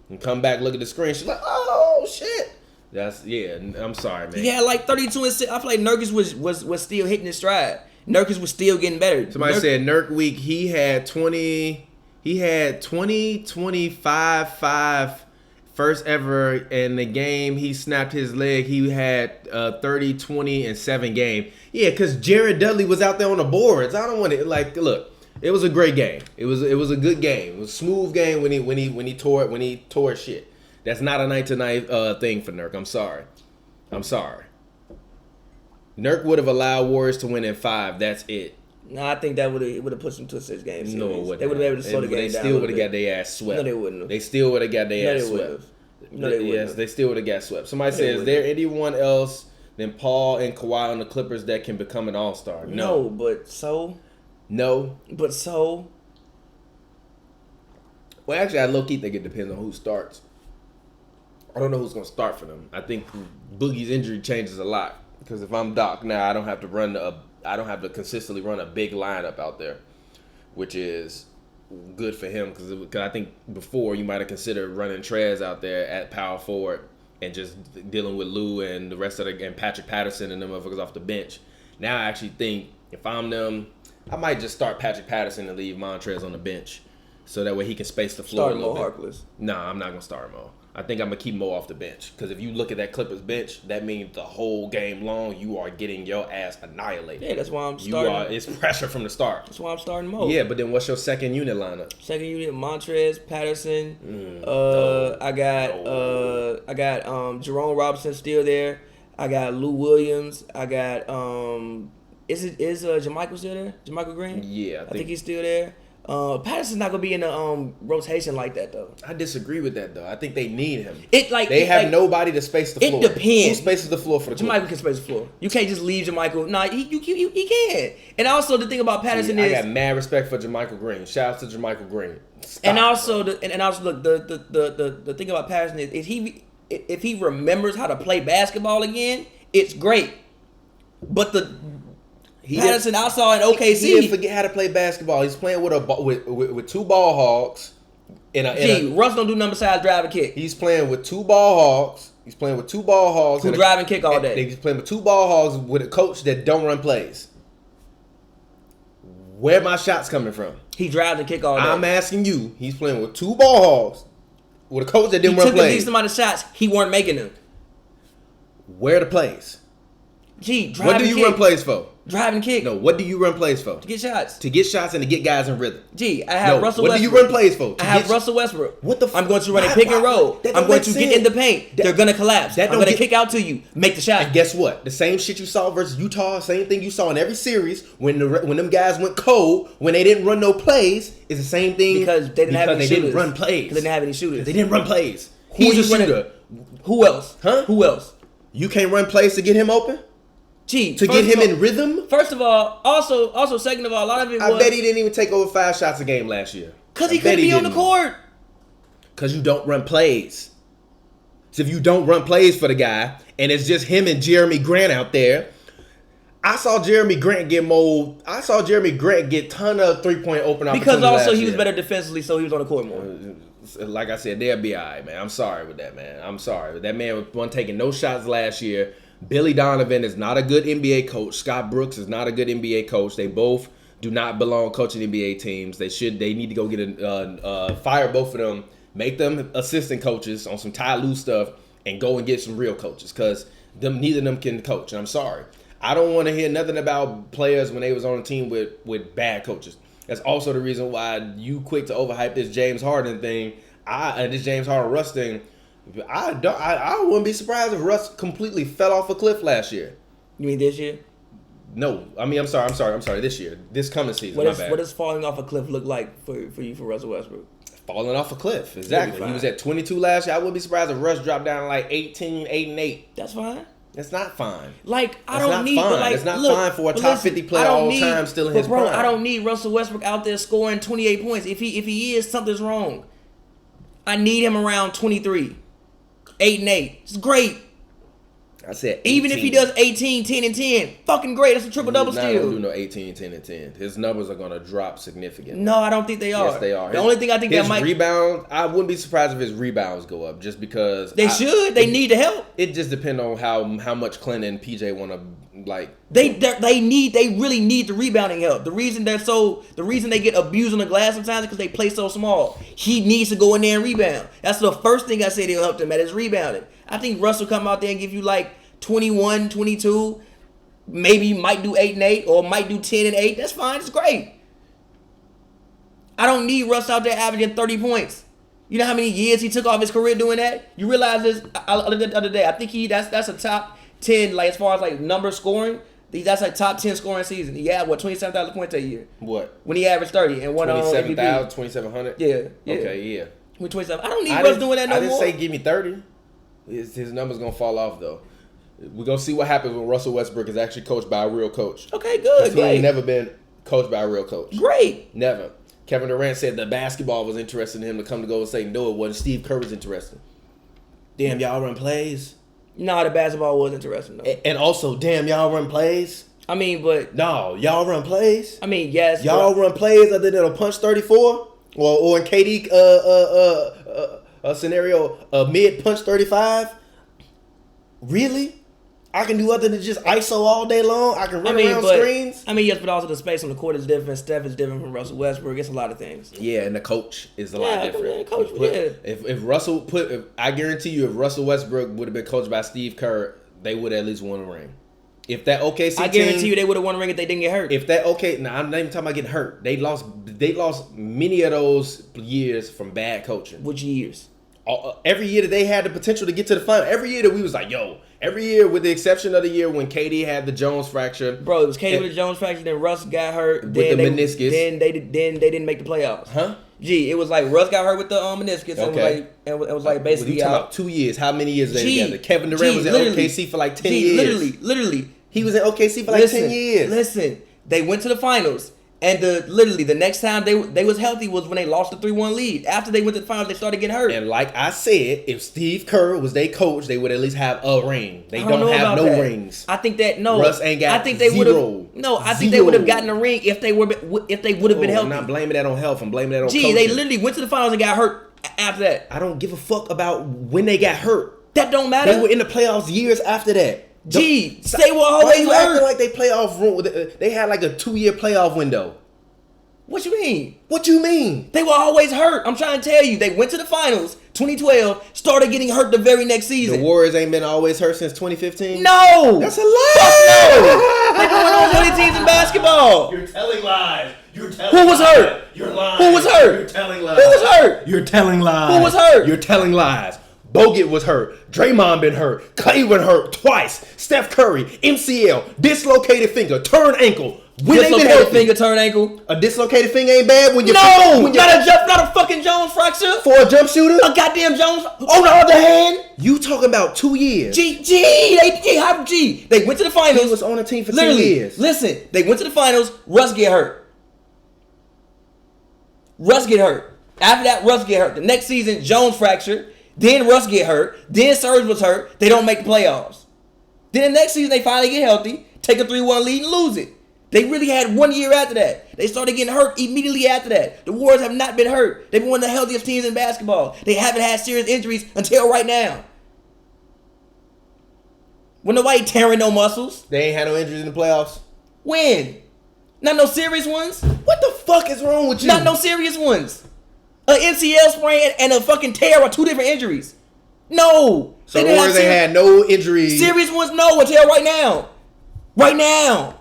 And come back, look at the screen. She's like, oh shit. I'm sorry, man. He had like 32 and 6. I feel like Nurkic was still hitting his stride. Nurkic was still getting better. Somebody said Nurk week. He had 20, 25, 5 first ever in the game. He snapped his leg. He had 30, 20, and 7 game. Yeah, because Jared Dudley was out there on the boards. I don't want to look. It was a great game. It was a good game. It was a smooth game when he tore shit. That's not a night to night thing for Nurk. I'm sorry. Nurk would have allowed Warriors to win in 5. That's it. No, I think that would have pushed them to a 6-game series. No, it wouldn't. They would have been able to slow the game down. They still would have got their ass swept. No, they wouldn't have. They still would have got their ass swept. No, they wouldn't. Yes, they still would have got swept. Somebody says, is there anyone else than Paul and Kawhi on the Clippers that can become an all-star? No, but so. No. But so. Well, actually, I low-key think it depends on who starts. I don't know who's going to start for them. I think Boogie's injury changes a lot. Because if I'm Doc now, I don't have to consistently run a big lineup out there. which is good for him because I think before you might have considered running Trez out there at power forward and just dealing with Lou and the rest of and Patrick Patterson and them motherfuckers off the bench. Now I actually think if I'm them, I might just start Patrick Patterson and leave Montrez on the bench so that way he can space the floor Start a little Mo bit. Harkless. Nah, I'm not gonna start Mo. I think I'm gonna keep Mo off the bench because if you look at that Clippers bench, that means the whole game long you are getting your ass annihilated. Yeah, that's why I'm starting. It's pressure from the start. That's why I'm starting Mo. Yeah, but then what's your second unit lineup? Second unit, Montrez, Patterson. I got Jerome Robinson still there. I got Lou Williams. I got is Jermichael still there? Jermichael Green? Yeah, I think he's still there. Patterson's not gonna be in the rotation like that though. I disagree with that though. I think they need him. They have nobody to space the floor. It depends. Who spaces the floor for the Clippers? Jermichael can space the floor. You can't just leave Jermichael. Nah, he can. And also the thing about Patterson I is got mad respect for Jermichael Green. Shout out to Jermichael Green. Stop, and also look the thing about Patterson is if he remembers how to play basketball again, it's great. But Patterson, I saw in OKC. He didn't forget how to play basketball. He's playing with two ball hogs. Russ don't do nothing besides drive and kick. He's playing with two ball hogs. Who drive and kick all day. He's playing with two ball hogs with a coach that don't run plays. Where my shots coming from? He drives and kick all day. I'm asking you. He's playing with two ball hogs with a coach that didn't run plays. He took a decent amount of shots. He weren't making them. Where are the plays? What do you run plays for? Drive and kick. No, what do you run plays for? To get shots. To get shots and to get guys in rhythm. I have Russell Westbrook. What do you run plays for? I have Russell Westbrook. What the I'm going to run a pick and roll. I'm going to get in the paint. They're going to collapse. I'm going to kick out to you. Make the shot. And guess what? The same shit you saw versus Utah, same thing you saw in every series when them guys went cold, when they didn't run no plays, is the same thing. Because they didn't have any shooters. They didn't run plays. Because they didn't have any shooters. They didn't run plays. Who's a shooter? Who else? Huh? Who else? You can't run plays to get him open? To get him in rhythm? First of all, also second of all, a lot of it was... I bet he didn't even take over 5 shots a game last year. Because he couldn't be on the court. Because you don't run plays. So if you don't run plays for the guy, and it's just him and Jeremy Grant out there, I saw Jeremy Grant get ton of 3-point open opportunities. Because also he was better defensively, so he was on the court more. Like I said, they'll be all right, man. I'm sorry with that, man. I'm sorry. That man wasn't taking no shots last year. Billy Donovan is not a good NBA coach. Scott Brooks is not a good NBA coach. They both do not belong coaching NBA teams. They need to go get fire both of them, make them assistant coaches on some Ty Lue stuff, and go and get some real coaches because neither of them can coach. And I'm sorry. I don't want to hear nothing about players when they was on a team with bad coaches. That's also the reason why you quick to overhype this James Harden thing. This James Harden Russ thing. I wouldn't be surprised if Russ completely fell off a cliff last year. You mean this year? No, I mean I'm sorry. This year, this coming season. What does falling off a cliff look like for Russell Westbrook? Falling off a cliff, exactly. He was at 22 last year. I wouldn't be surprised if Russ dropped down to like 18, 8-8. That's fine. That's not fine. Like it's not fine for a top 50 player all time still in his prime. I don't need Russell Westbrook out there scoring 28 points. If he is, something's wrong. I need him around 23. 8 and 8. It's great. I said 18. Even if he does 18, 10, and 10, fucking great. That's a triple-double steal. He's not going to do no 18, 10, and 10. His numbers are going to drop significantly. No, I don't think they are. Yes, they are. The only thing I think that might... rebound, I wouldn't be surprised if his rebounds go up just because... They should. They need the help. It just depends on how much Clint and PJ want to, like... They really need the rebounding help. The reason they get abused on the glass sometimes is because they play so small. He needs to go in there and rebound. That's the first thing I say they'll help them at is rebounding. I think Russ will come out there and give you like 21, 22, maybe might do 8 and 8 or might do 10 and 8. That's fine. It's great. I don't need Russ out there averaging 30 points. You know how many years he took off his career doing that? You realize this the other day. I think that's a top 10, like as far as like number scoring. That's like top 10 scoring season. He had 27,000 points that year. What? When he averaged 30 and won 27,000, 2,700. Yeah. Okay, yeah. With 27, I don't need Russ doing that no more. I didn't say give me 30. His number's gonna fall off though. We're gonna see what happens when Russell Westbrook is actually coached by a real coach. Okay, good. He ain't never been coached by a real coach. Great. Never. Kevin Durant said the basketball was interested in him to come to Golden State. No, it wasn't. Steve Kerr was interested. Damn, y'all run plays. No, the basketball was interesting though. And also, damn, y'all run plays. I mean, but No, y'all run plays. I mean, yes. Y'all run plays other than a punch 34, or in KD scenario, a mid punch 35. Really? I can do other than just ISO all day long. I can run around screens. I mean, yes, but also the space on the court is different. Steph is different from Russell Westbrook. It's a lot of things. Yeah, and the coach is a lot different. Coach, I guarantee you, if Russell Westbrook would have been coached by Steve Kerr, they would have at least won a ring. If that OKC I guarantee you they would have won a ring if they didn't get hurt. I'm not even talking about getting hurt. They lost many of those years from bad coaching. Which years? Every year that they had the potential to get to the final. Every year that we was like, yo. Every year, with the exception of the year when KD had the Jones fracture. Bro, it was KD with the Jones fracture, then Russ got hurt. With the meniscus. Then they didn't make the playoffs. Huh? Gee, it was like Russ got hurt with the meniscus. Okay. And it was like basically you talking out. about 2 years. How many years they together? Kevin Durant was in OKC for like 10 years. Literally. He was in OKC for like 10 years. Listen, they went to the finals. And the next time they was healthy was when they lost the 3-1 lead. After they went to the finals, they started getting hurt. And like I said, if Steve Kerr was their coach, they would at least have a ring. They don't have no rings. I think that no. Russ ain't got I think they would have. No, I think they would have gotten a ring if they would have been healthy. I'm not blaming that on health. I'm blaming that on coaching. They literally went to the finals and got hurt after that. I don't give a fuck about when they got hurt. That don't matter. They were in the playoffs years after that. They were always hurt. Acting like they playoff rule? They had like a 2-year playoff window. What you mean? What you mean? They were always hurt. I'm trying to tell you. They went to the finals, 2012, started getting hurt the very next season. The Warriors ain't been always hurt since 2015? No! That's a lie! No! They're going on 20 teams in basketball. You're telling lies. Who was hurt? You're lying. Who was hurt? You're telling lies. Who was hurt? You're telling lies. Who was hurt? You're telling lies. Bogut was hurt. Draymond been hurt. Clay been hurt twice. Steph Curry, MCL, dislocated finger, turn ankle. When dislocated finger, turn ankle. A dislocated finger ain't bad when you not a fucking Jones fracture for a jump shooter. A goddamn Jones. On the other hand, you talking about 2 years? They went to the finals. He was on a team for 10 years. Listen, they went to the finals. Russ get hurt. After that, Russ get hurt. The next season, Jones fracture. Then Russ get hurt. Then Serge was hurt. They don't make the playoffs. Then the next season, they finally get healthy, take a 3-1 lead and lose it. They really had 1 year after that. They started getting hurt immediately after that. The Warriors have not been hurt. They've been one of the healthiest teams in basketball. They haven't had serious injuries until right now. When nobody tearing no muscles. They ain't had no injuries in the playoffs? When? Not no serious ones? What the fuck is wrong with you? Not no serious ones. An MCL sprain and a fucking tear are 2 different injuries. No. So the Warriors ain't had no injuries. Serious ones, no, until right now. Right now.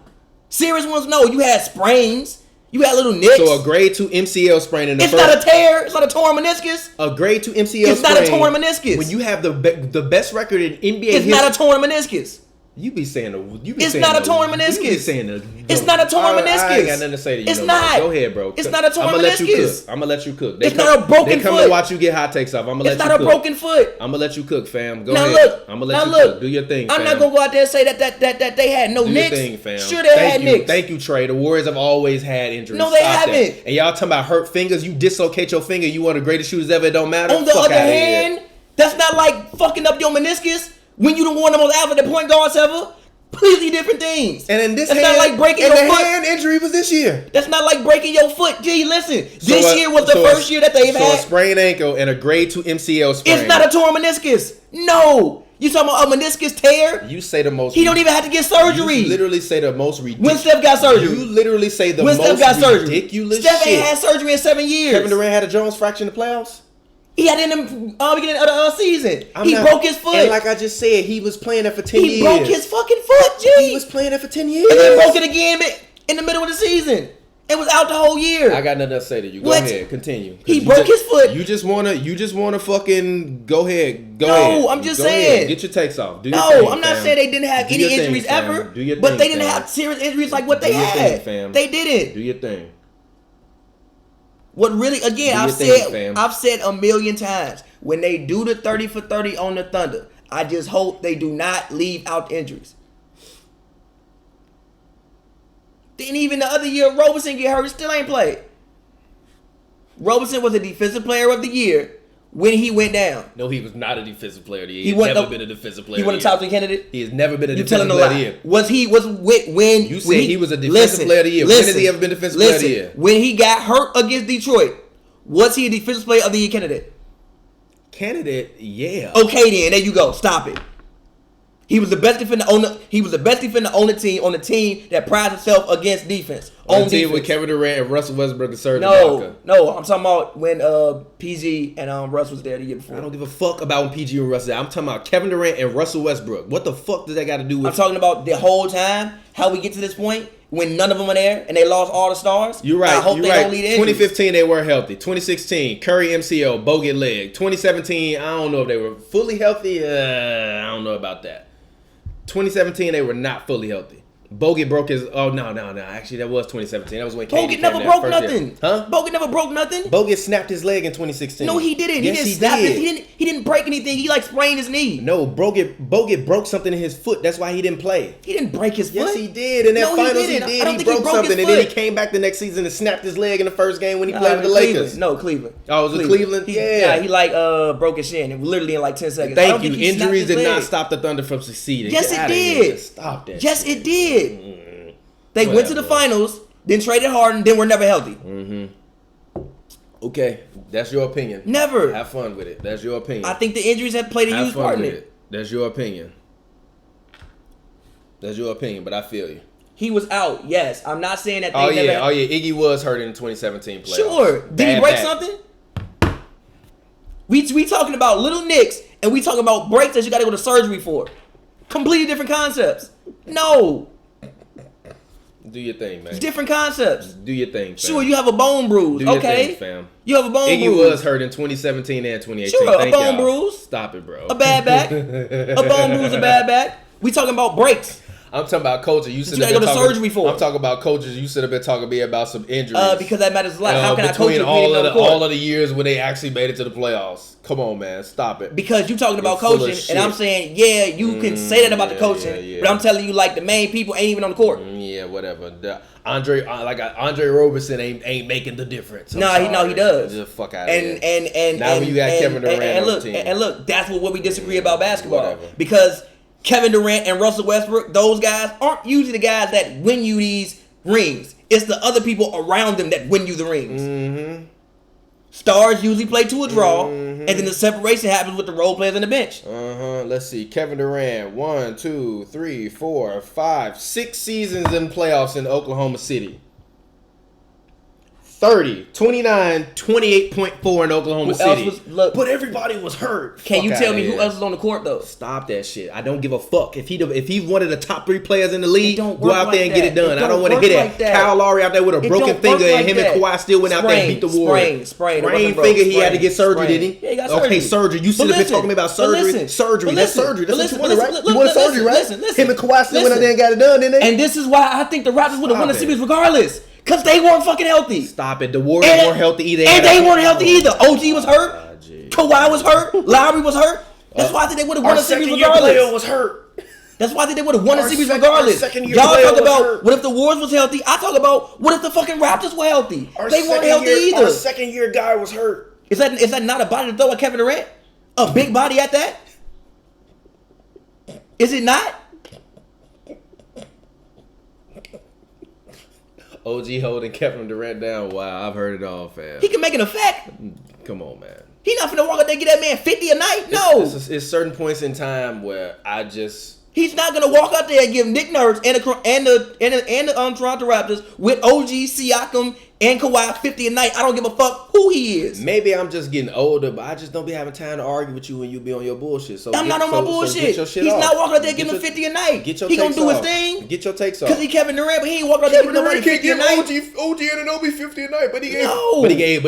Serious ones, no. You had sprains. You had little nicks. So a grade 2 MCL sprain in the first... It's not a tear. It's not a torn meniscus. A grade 2 MCL sprain. It's not a torn meniscus. When you have the best record in NBA history. It's not a torn meniscus. You be saying it's not a torn meniscus. You be saying it's not a torn meniscus. I ain't got nothing to say to you. It's not. Go ahead, bro. It's not a torn meniscus. I'm gonna let you cook. It's not a broken foot. They come to watch you get hot takes off. I'm gonna let you cook. It's not a broken foot. I'm gonna let you cook, fam. Go now ahead. Look, I'm gonna let you cook. Do your thing, fam. I'm not gonna go out there and say that they had no nicks. Do your thing, fam. Sure they had nicks. Thank you, Trey. The Warriors have always had injuries. No, they haven't. And y'all talking about hurt fingers. You dislocate your finger. You one of the greatest shooters ever. It don't matter. On the other hand, that's not like fucking up your meniscus when you the one of the most athletic point guards ever. Completely different things. And in this that's hand, not like breaking your foot. The hand injury was this year. That's not like breaking your foot. Gee, listen. This year was the first year that they've had. So a sprained ankle and a grade 2 MCL sprain. It's not a torn meniscus. No. You talking about a meniscus tear? You say the most. He don't even have to get surgery. You literally say the most ridiculous. When Steph got surgery. You literally say the when most Steph got ridiculous surgery. Steph shit. ain't had surgery in 7 years. Kevin Durant had a Jones fracture in the playoffs. He had it in the beginning of the season. He broke his foot. And like I just said, he was playing there for 10 years. He broke his fucking foot, G. He was playing there for 10 years. And then broke it again in the middle of the season. It was out the whole year. I got nothing to say to you. Go ahead, continue. He broke his foot. You just wanna fucking go ahead. No, I'm just saying. Get your takes off. I'm not saying they didn't have any injuries ever. But they didn't have serious injuries like what they had. They didn't. Do your thing. What really, again, I've said a million times, when they do the 30 for 30 on the Thunder, I just hope they do not leave out injuries. Then even the other year, Roberson get hurt, still ain't played. Roberson was a defensive player of the year, when he went down. No, he was not a defensive player of the year. He wasn't never been a defensive player. He wasn't a top 3 candidate. He has never been a You defensive telling a player of the lie? year. When You said he was a defensive player of the year. When has he ever been defensive player of the year? When he got hurt against Detroit, was he a defensive player of the year candidate? Candidate, yeah. Okay, then there you go. Stop it. He was the best defender on the. He was the best defender on the team. On the team that prides itself against defense. On the team with Kevin Durant and Russell Westbrook and Serge No, I'm talking about when PG and Russ was there the year before. I don't give a fuck about when PG and Russ there. I'm talking about Kevin Durant and Russell Westbrook. What the fuck does that got to do with? I'm talking about the whole time how we get to this point when none of them are there and they lost all the stars. You're right. I hope they don't lead injuries. 2015 they weren't healthy. 2016 Curry MCL bogey leg. 2017 I don't know if they were fully healthy. I don't know about that. 2017 they were not fully healthy. Bogut broke his. Oh no! Actually, that was 2017. That was when KD Bogut never broke nothing. Year. Huh? Bogut never broke nothing. Bogut snapped his leg in 2016. No, he didn't. Yes, he didn't snap it. He didn't break anything. He like sprained his knee. No, Bogut broke something in his foot. That's why he didn't play. He didn't break his foot. Yes, he did. In that finals, he did. He broke something, and then he came back the next season and snapped his leg in the first game when he played with the Lakers. No, Cleveland. Oh, was it Cleveland? Yeah, he like broke his shin, literally in like 10 seconds. Thank you. Injuries did not stop the Thunder from succeeding. Yes, it did. Stop that. Yes, it did. They went to the finals, then traded Harden, then were never healthy. Okay, that's your opinion. Never. Have fun with it. That's your opinion. I think the injuries have played a huge part in it. That's your opinion. That's your opinion, but I feel you. He was out, yes. I'm not saying that. Iggy was hurt in the 2017 playoffs. Sure. Did he break something? We talking about little nicks, and we talking about breaks that you got to go to surgery for. Completely different concepts. No. Do your thing, man. It's different concepts. Do your thing, fam. Sure, you have a bone bruise. Do your okay. thing, fam. You have a bone bruise. Iggy was hurt in 2017 and 2018. Sure, a bone bruise. Stop it, bro. A bad back. A bone bruise, a bad back. We talking about breaks. I'm talking about coaches. You gotta go to surgery for. I'm talking about coaches. You should have been talking to me about some injuries. Because that matters a lot. How can I coach you all of the years when they actually made it to the playoffs? Come on, man. Stop it. Because you talking about coaching, and I'm saying, yeah, you can say that about the coaching, but I'm telling you, like, the main people ain't even on the court. Yeah, whatever. Andre Roberson ain't making the difference. He does. Just fuck out of here. And now when you got Kevin Durant on the team. And look, that's what we disagree about basketball. Because Kevin Durant and Russell Westbrook, those guys aren't usually the guys that win you these rings. It's the other people around them that win you the rings. Stars usually play to a draw, and then the separation happens with the role players on the bench. Let's see. Kevin Durant, 1, 2, 3, 4, 5, 6 seasons in playoffs in Oklahoma City. 30, 29, 28.4 in Oklahoma City. But everybody was hurt. Can you tell me who else is on the court, though? Stop that shit. I don't give a fuck. If he's one of the top 3 players in the league, go out there and get it done. I don't want to hear that. Kyle Lowry out there with a broken finger, and him and Kawhi still went out there and beat the Warriors. Sprain finger, he had to get surgery, didn't he? Yeah, he got surgery. Okay, surgery. You should have been talking about surgery. Surgery. That's surgery. That's what you wanted, right? You wanted surgery, right? Him and Kawhi still went out there and got it done, didn't they? And this is why I think the Raptors would have won the series regardless. Because they weren't fucking healthy. Stop it. The Warriors weren't healthy either. And they weren't healthy either. OG was hurt. Kawhi was hurt. Lowry was hurt. That's why I think they would have won a series regardless. Our second-year player was hurt. That's why I think they would have won a series regardless. Y'all talk about what if the Warriors was healthy. I talk about what if the fucking Raptors were healthy. They weren't healthy either. Our second-year guy was hurt. Is that not a body to throw at Kevin Durant? A big body at that? Is it not? OG holding Kevin Durant down. Wow, I've heard it all, fam. He can make an effect. Come on, man. He not finna walk out there and get that man 50 a night. No. It's certain points in time where I just... He's not gonna walk out there and give Nick Nurse and the Toronto Raptors with OG, Siakam, and Kawhi 50 a night. I don't give a fuck who he is. Maybe I'm just getting older, but I just don't be having time to argue with you when you be on your bullshit. So I'm not on my bullshit. He's not walking out there giving him 50 a night. He gonna do his thing. Get your takes off. Because he Kevin Durant, but he ain't walking out there giving nobody 50 a night. OG Anunoby 50 a night, but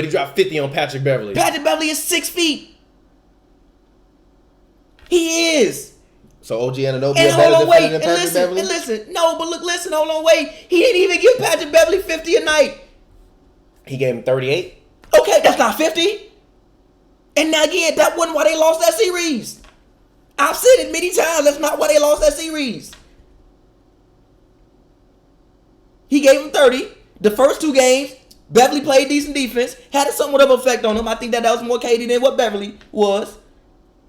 he dropped 50 on Patrick Beverly. Patrick Beverly is 6 feet. He is. So OG Anunoby is better than Patrick Beverly? And listen. No, but look, listen, hold on, wait. He didn't even give Patrick Beverly 50 a night. He gave him 38? Okay, that's not 50. And now again, that wasn't why they lost that series. I've said it many times. That's not why they lost that series. He gave him 30. The first 2 games, Beverly played decent defense, had a somewhat of an effect on him. I think that was more KD than what Beverly was.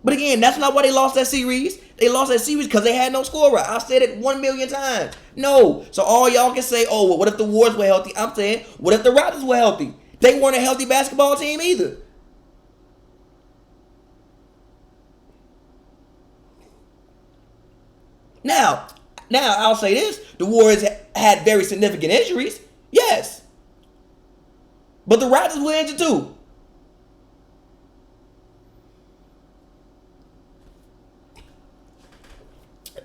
But again, that's not why they lost that series. They lost that series because they had no scorer. I've said it 1,000,000 times. No. So all y'all can say, oh, well, what if the Warriors were healthy? I'm saying, what if the Raptors were healthy? They weren't a healthy basketball team either. Now I'll say this. The Warriors had very significant injuries. Yes. But the Raptors were injured too.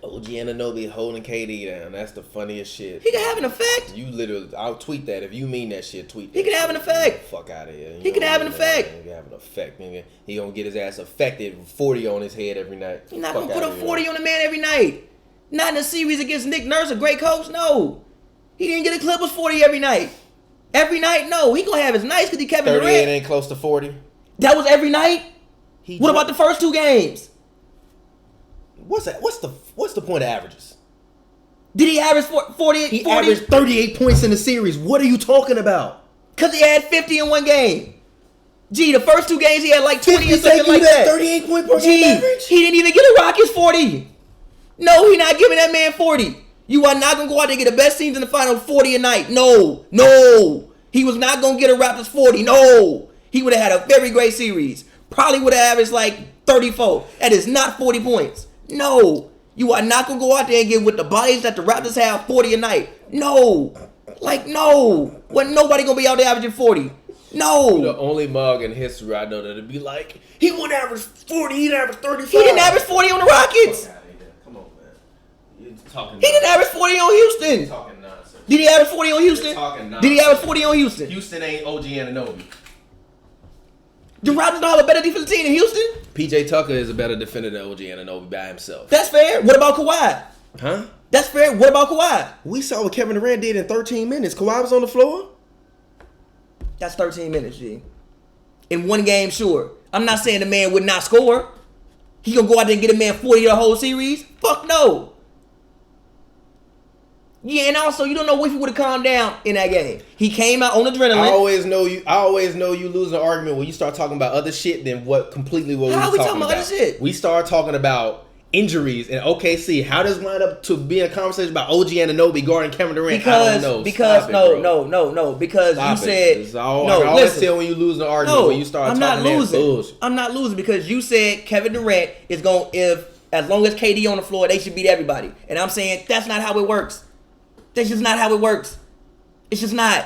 OG Anunoby holding KD down. That's the funniest shit. He can have an effect. You literally, I'll tweet that. If you mean that shit, tweet that. He can have an effect. Fuck out of here. He can have an effect. He can have an effect. He gonna get his ass affected 40 on his head every night. He's not gonna put up 40 on the man every night. Not in a series against Nick Nurse, a great coach. No. He didn't get a Clippers 40 every night. Every night, no. He gonna have his nights because he Kevin 38 Durant. ain't close to 40. That was every night? What about the first two games? What's that? What's the point of averages? Did he average 40? He averaged 38 points in the series. What are you talking about? Because he had 50 in one game. Gee, the first two games he had like 20 or something like that. 38 point per game average? He didn't even get a Rockets 40. No, he not giving that man 40. You are not going to go out there and get the best teams in the final 40 a night. No. He was not going to get a Raptors 40. No. He would have had a very great series. Probably would have averaged like 34. That is not 40 points. No. You are not going to go out there and get with the bodies that the Raptors have 40 a night. No. No. Wasn't nobody going to be out there averaging 40. No. The only mug in history I know that'd be like, he wouldn't average 40, he'd average 35. He didn't average 40 on the Rockets. Come on, man. You're talking He didn't average 40 on Houston. You're talking nonsense. Did he average 40 on Houston? You're talking nonsense. Did he average 40 on Houston? Houston ain't OG Anunoby. The Raptors don't have a better defensive team than Houston? PJ Tucker is a better defender than OG Anunoby by himself. That's fair. What about Kawhi? Huh? That's fair. What about Kawhi? We saw what Kevin Durant did in 13 minutes. Kawhi was on the floor. That's 13 minutes, G. In one game, sure. I'm not saying the man would not score. He gonna go out there and get a man 40 the whole series? Fuck no. Yeah, and also you don't know if he would have calmed down in that game. He came out on adrenaline. I always know you lose an argument when you start talking about other shit than what we How were we talking about other shit? We start talking about injuries and OKC. How does it line up to be a conversation about OG Anunoby guarding Kevin Durant? I don't know. Because Stop you said it. I no. always Listen, tell when you lose an argument when you start I'm talking not losing. bullshit. I'm not losing because you said Kevin Durant is going as long as KD on the floor, they should beat everybody. And I'm saying that's not how it works. That's just not how it works. It's just not.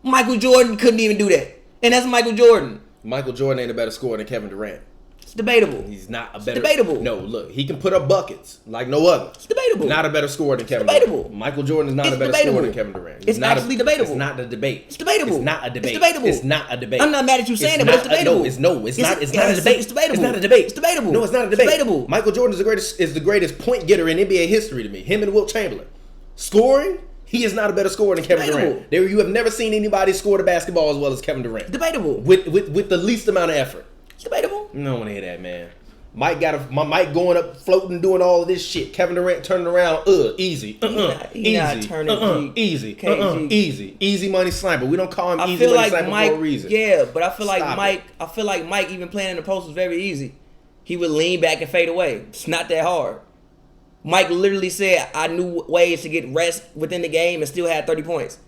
Michael Jordan couldn't even do that. And that's Michael Jordan. Michael Jordan ain't a better scorer than Kevin Durant. It's debatable. He's not a better. Debatable. No, look, he can put up buckets like no other. It's debatable. Not a better scorer than Kevin debatable. Durant. Michael Jordan is not a better scorer than Kevin Durant. It's actually debatable. It's not a debate. It's debatable. It's not a debate. It's debatable. It's not a debate. I'm not mad at you saying it, but it's debatable. It's not a debate. It's debatable. It's not a debate. It's debatable. No, it's not a debate. It's debatable. Michael Jordan is the greatest point getter in NBA history to me. Him and Wilt Chamberlain. Scoring, he is not a better scorer than Kevin Durant. You have never seen anybody score the basketball as well as Kevin Durant. Debatable. With the least amount of effort. It's debatable. I don't want to hear that, man. Mike going up, floating, doing all of this shit. Kevin Durant turning around, easy, easy money sniper. We don't call him easy money sniper for a reason. Yeah, but I feel like Mike even playing in the post was very easy. He would lean back and fade away. It's not that hard. Mike literally said, I knew ways to get rest within the game and still had 30 points.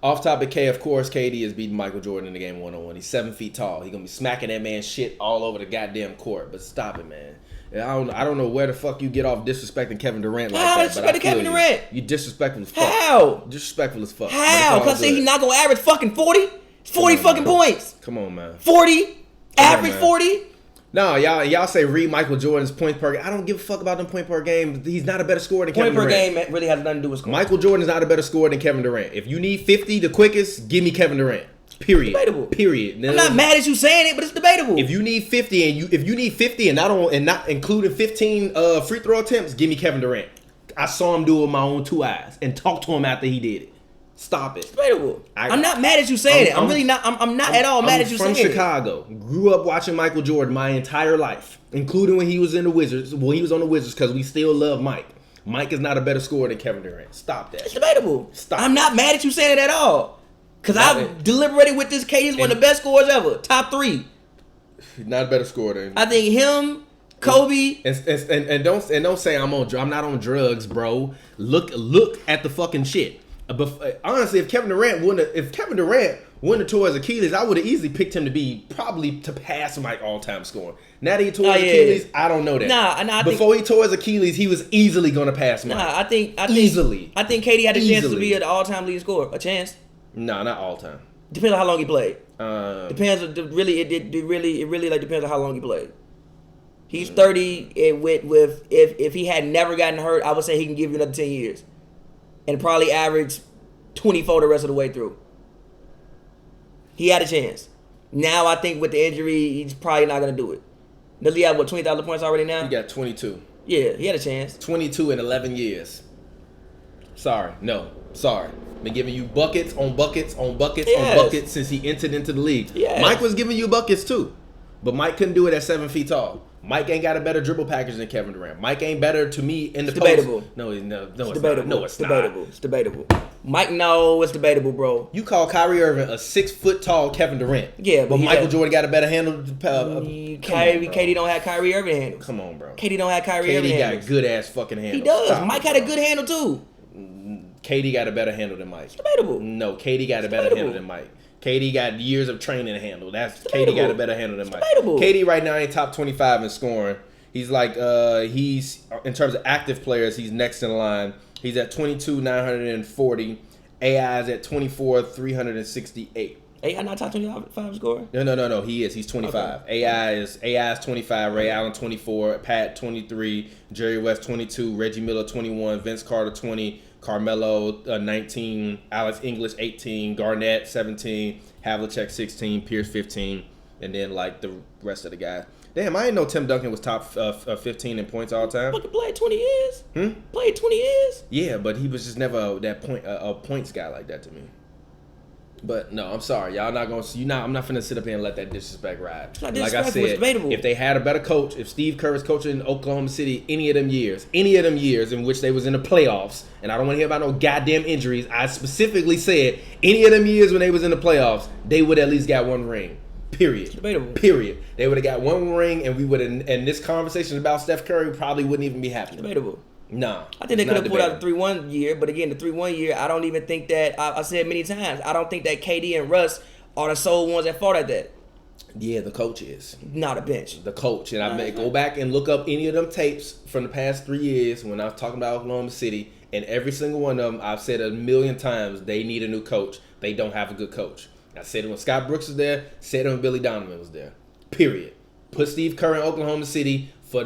Off topic K, of course, KD is beating Michael Jordan in the game 1-on-1. He's 7 feet tall. He's going to be smacking that man shit all over the goddamn court. But stop it, man. I don't know where the fuck you get off disrespecting Kevin Durant like that. But I feel Kevin Durant? You disrespectful as fuck. How? Disrespectful as fuck. How? Because he's not going to average fucking 40? 40 fucking points. Come on, man. 40? Average 40? No, y'all say read Michael Jordan's points per game. I don't give a fuck about them point per game. He's not a better scorer than Kevin Durant. Point per game really has nothing to do with scoring. Michael Jordan is not a better scorer than Kevin Durant. If you need 50 the quickest, give me Kevin Durant. Period. Debatable. Period. I'm not mad at you saying it, but it's debatable. If you need 50 and not including 15 free throw attempts, give me Kevin Durant. I saw him do it with my own two eyes and talked to him after he did it. Stop it. It's debatable. I'm not mad at you saying it. I'm not at all mad at you saying it. I'm from Chicago. Grew up watching Michael Jordan my entire life, including when he was in the Wizards. Well, he was on the Wizards because we still love Mike. Mike is not a better scorer than Kevin Durant. Stop that. It's debatable. Stop. I'm not mad at you saying it at all. Because I've deliberated with this. KD is one of the best scorers ever. Top 3. He's not a better scorer than. I think him, Kobe. And don't say I'm not on drugs, bro. Look at the fucking shit. But honestly, if Kevin Durant wouldn't have tore his Achilles, I would have easily picked him to be probably to pass Mike all-time scoring. Now that he tore his Achilles, I don't know that. Nah. Before he tore his Achilles, he was easily gonna pass Mike. I think easily. I think KD had a chance to be an all-time leading scorer. A chance. Nah, not all time. Depends on how long he played. Depends. It really like depends on how long he played. He's 30. If he had never gotten hurt, I would say he can give you another 10 years, and probably average 24 the rest of the way through. He had a chance. Now I think with the injury, he's probably not gonna do it. Does he have 20,000 points already now? He got 22. Yeah, he had a chance. 22 in 11 years. Sorry. Been giving you buckets on buckets on buckets on buckets since he entered into the league. Yes. Mike was giving you buckets too, but Mike couldn't do it at 7 feet tall. Mike ain't got a better dribble package than Kevin Durant. Mike ain't better to me in the post. Debatable. No, it's debatable. Not. No, it's debatable. not. It's debatable. Mike, no, it's debatable, bro. You call Kyrie Irving a 6 foot tall Kevin Durant. Yeah, but Michael Jordan got a better handle. KD don't have Kyrie Irving handles. Come on, bro. KD don't have Kyrie Irving handles. KD got good ass fucking handles. He does. Mike had a good handle too. KD got a better handle than Mike. It's debatable. No, KD got a better handle than Mike. KD got years of training to handle. KD got a better handle than Mike. KD right now ain't top 25 in scoring. He's like he's in terms of active players, he's next in line. He's at 22,940. AI is at 24,368. AI not top 25 scorer? No. He is. He's 25. Okay. AI is 25. Ray Allen 24. Pat 23. Jerry West 22. Reggie Miller 21. Vince Carter 20. Carmelo 19. Alex English 18. Garnett 17. Havlicek 16. Pierce 15. And then like the rest of the guys. Damn, I didn't know Tim Duncan was top 15 in points all time. Fucking played 20 years. Played 20 years. Yeah, but he was just never a points guy like that to me. But no, I'm sorry, y'all not gonna see. I'm not finna sit up here and let that disrespect ride. Like I said, if they had a better coach, if Steve Kerr was coaching in Oklahoma City any of them years in which they was in the playoffs, and I don't want to hear about no goddamn injuries. I specifically said any of them years when they was in the playoffs, they would at least got one ring. Period. Debatable. Period. They would have got one ring, and we would have. And this conversation about Steph Curry probably wouldn't even be happening. Debatable. Nah. I think they could have pulled out the 3-1 year, but again, the 3-1 year, I don't even think that. I said many times, I don't think that KD and Russ are the sole ones that fought at that. Yeah, the coach is. Not a bench. The coach. And I may go back and look up any of them tapes from the past 3 years when I was talking about Oklahoma City, and every single one of them, I've said a million times, they need a new coach. They don't have a good coach. I said it when Scott Brooks was there, said it when Billy Donovan was there. Period. Put Steve Kerr in Oklahoma City for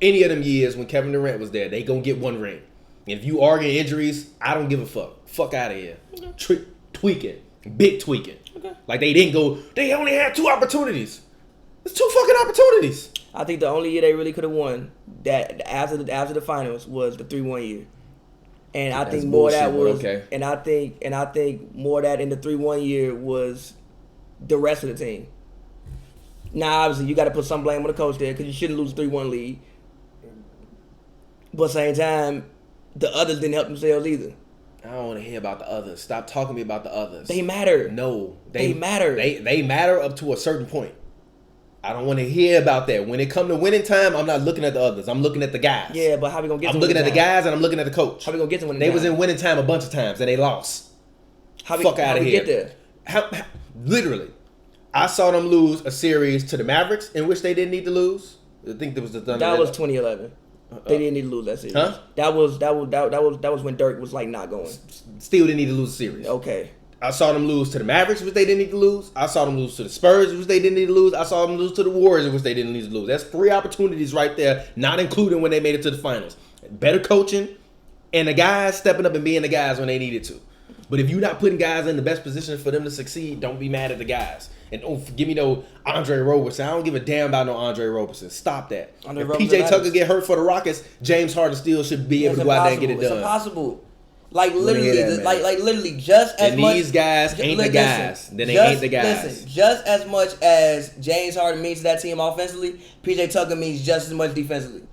any of them years when Kevin Durant was there. They gonna get one ring. And if you arguing injuries, I don't give a fuck. Fuck out of here. Okay. Tweaking. Big tweaking. Okay. Like they only had 2 opportunities. There's 2 fucking opportunities. I think the only year they really could have won that after the finals was the 3-1 year. And I think more of that was okay. And I think more of that in the 3-1 year was the rest of the team. Now obviously you gotta put some blame on the coach there because you shouldn't lose a 3-1 lead. But at the same time, the others didn't help themselves either. I don't want to hear about the others. Stop talking to me about the others. They matter. No. They matter. They matter up to a certain point. I don't want to hear about that. When it come to winning time, I'm not looking at the others. I'm looking at the guys. Yeah, but how we gonna get to I'm looking at the guys and I'm looking at the coach. How we gonna get to winning time? They was in winning time a bunch of times and they lost. Fuck out of here. Get there? Literally. I saw them lose a series to the Mavericks in which they didn't need to lose. I think there was the Thunder. That was 2011. They didn't need to lose that series. Huh? That was when Dirk was like not going. Still didn't need to lose a series. Okay. I saw them lose to the Mavericks, which they didn't need to lose. I saw them lose to the Spurs, which they didn't need to lose. I saw them lose to the Warriors, which they didn't need to lose. That's 3 opportunities right there, not including when they made it to the finals. Better coaching and the guys stepping up and being the guys when they needed to. But if you're not putting guys in the best position for them to succeed, don't be mad at the guys. And don't give me no Andre Roberson. I don't give a damn about no Andre Roberson. Stop that. If PJ Tucker get hurt for the Rockets, James Harden still should be able to go out there and get it done. It's impossible. Like literally, just as much. These guys ain't the guys. Then they ain't the guys. Listen, just as much as James Harden means to that team offensively, PJ Tucker means just as much defensively.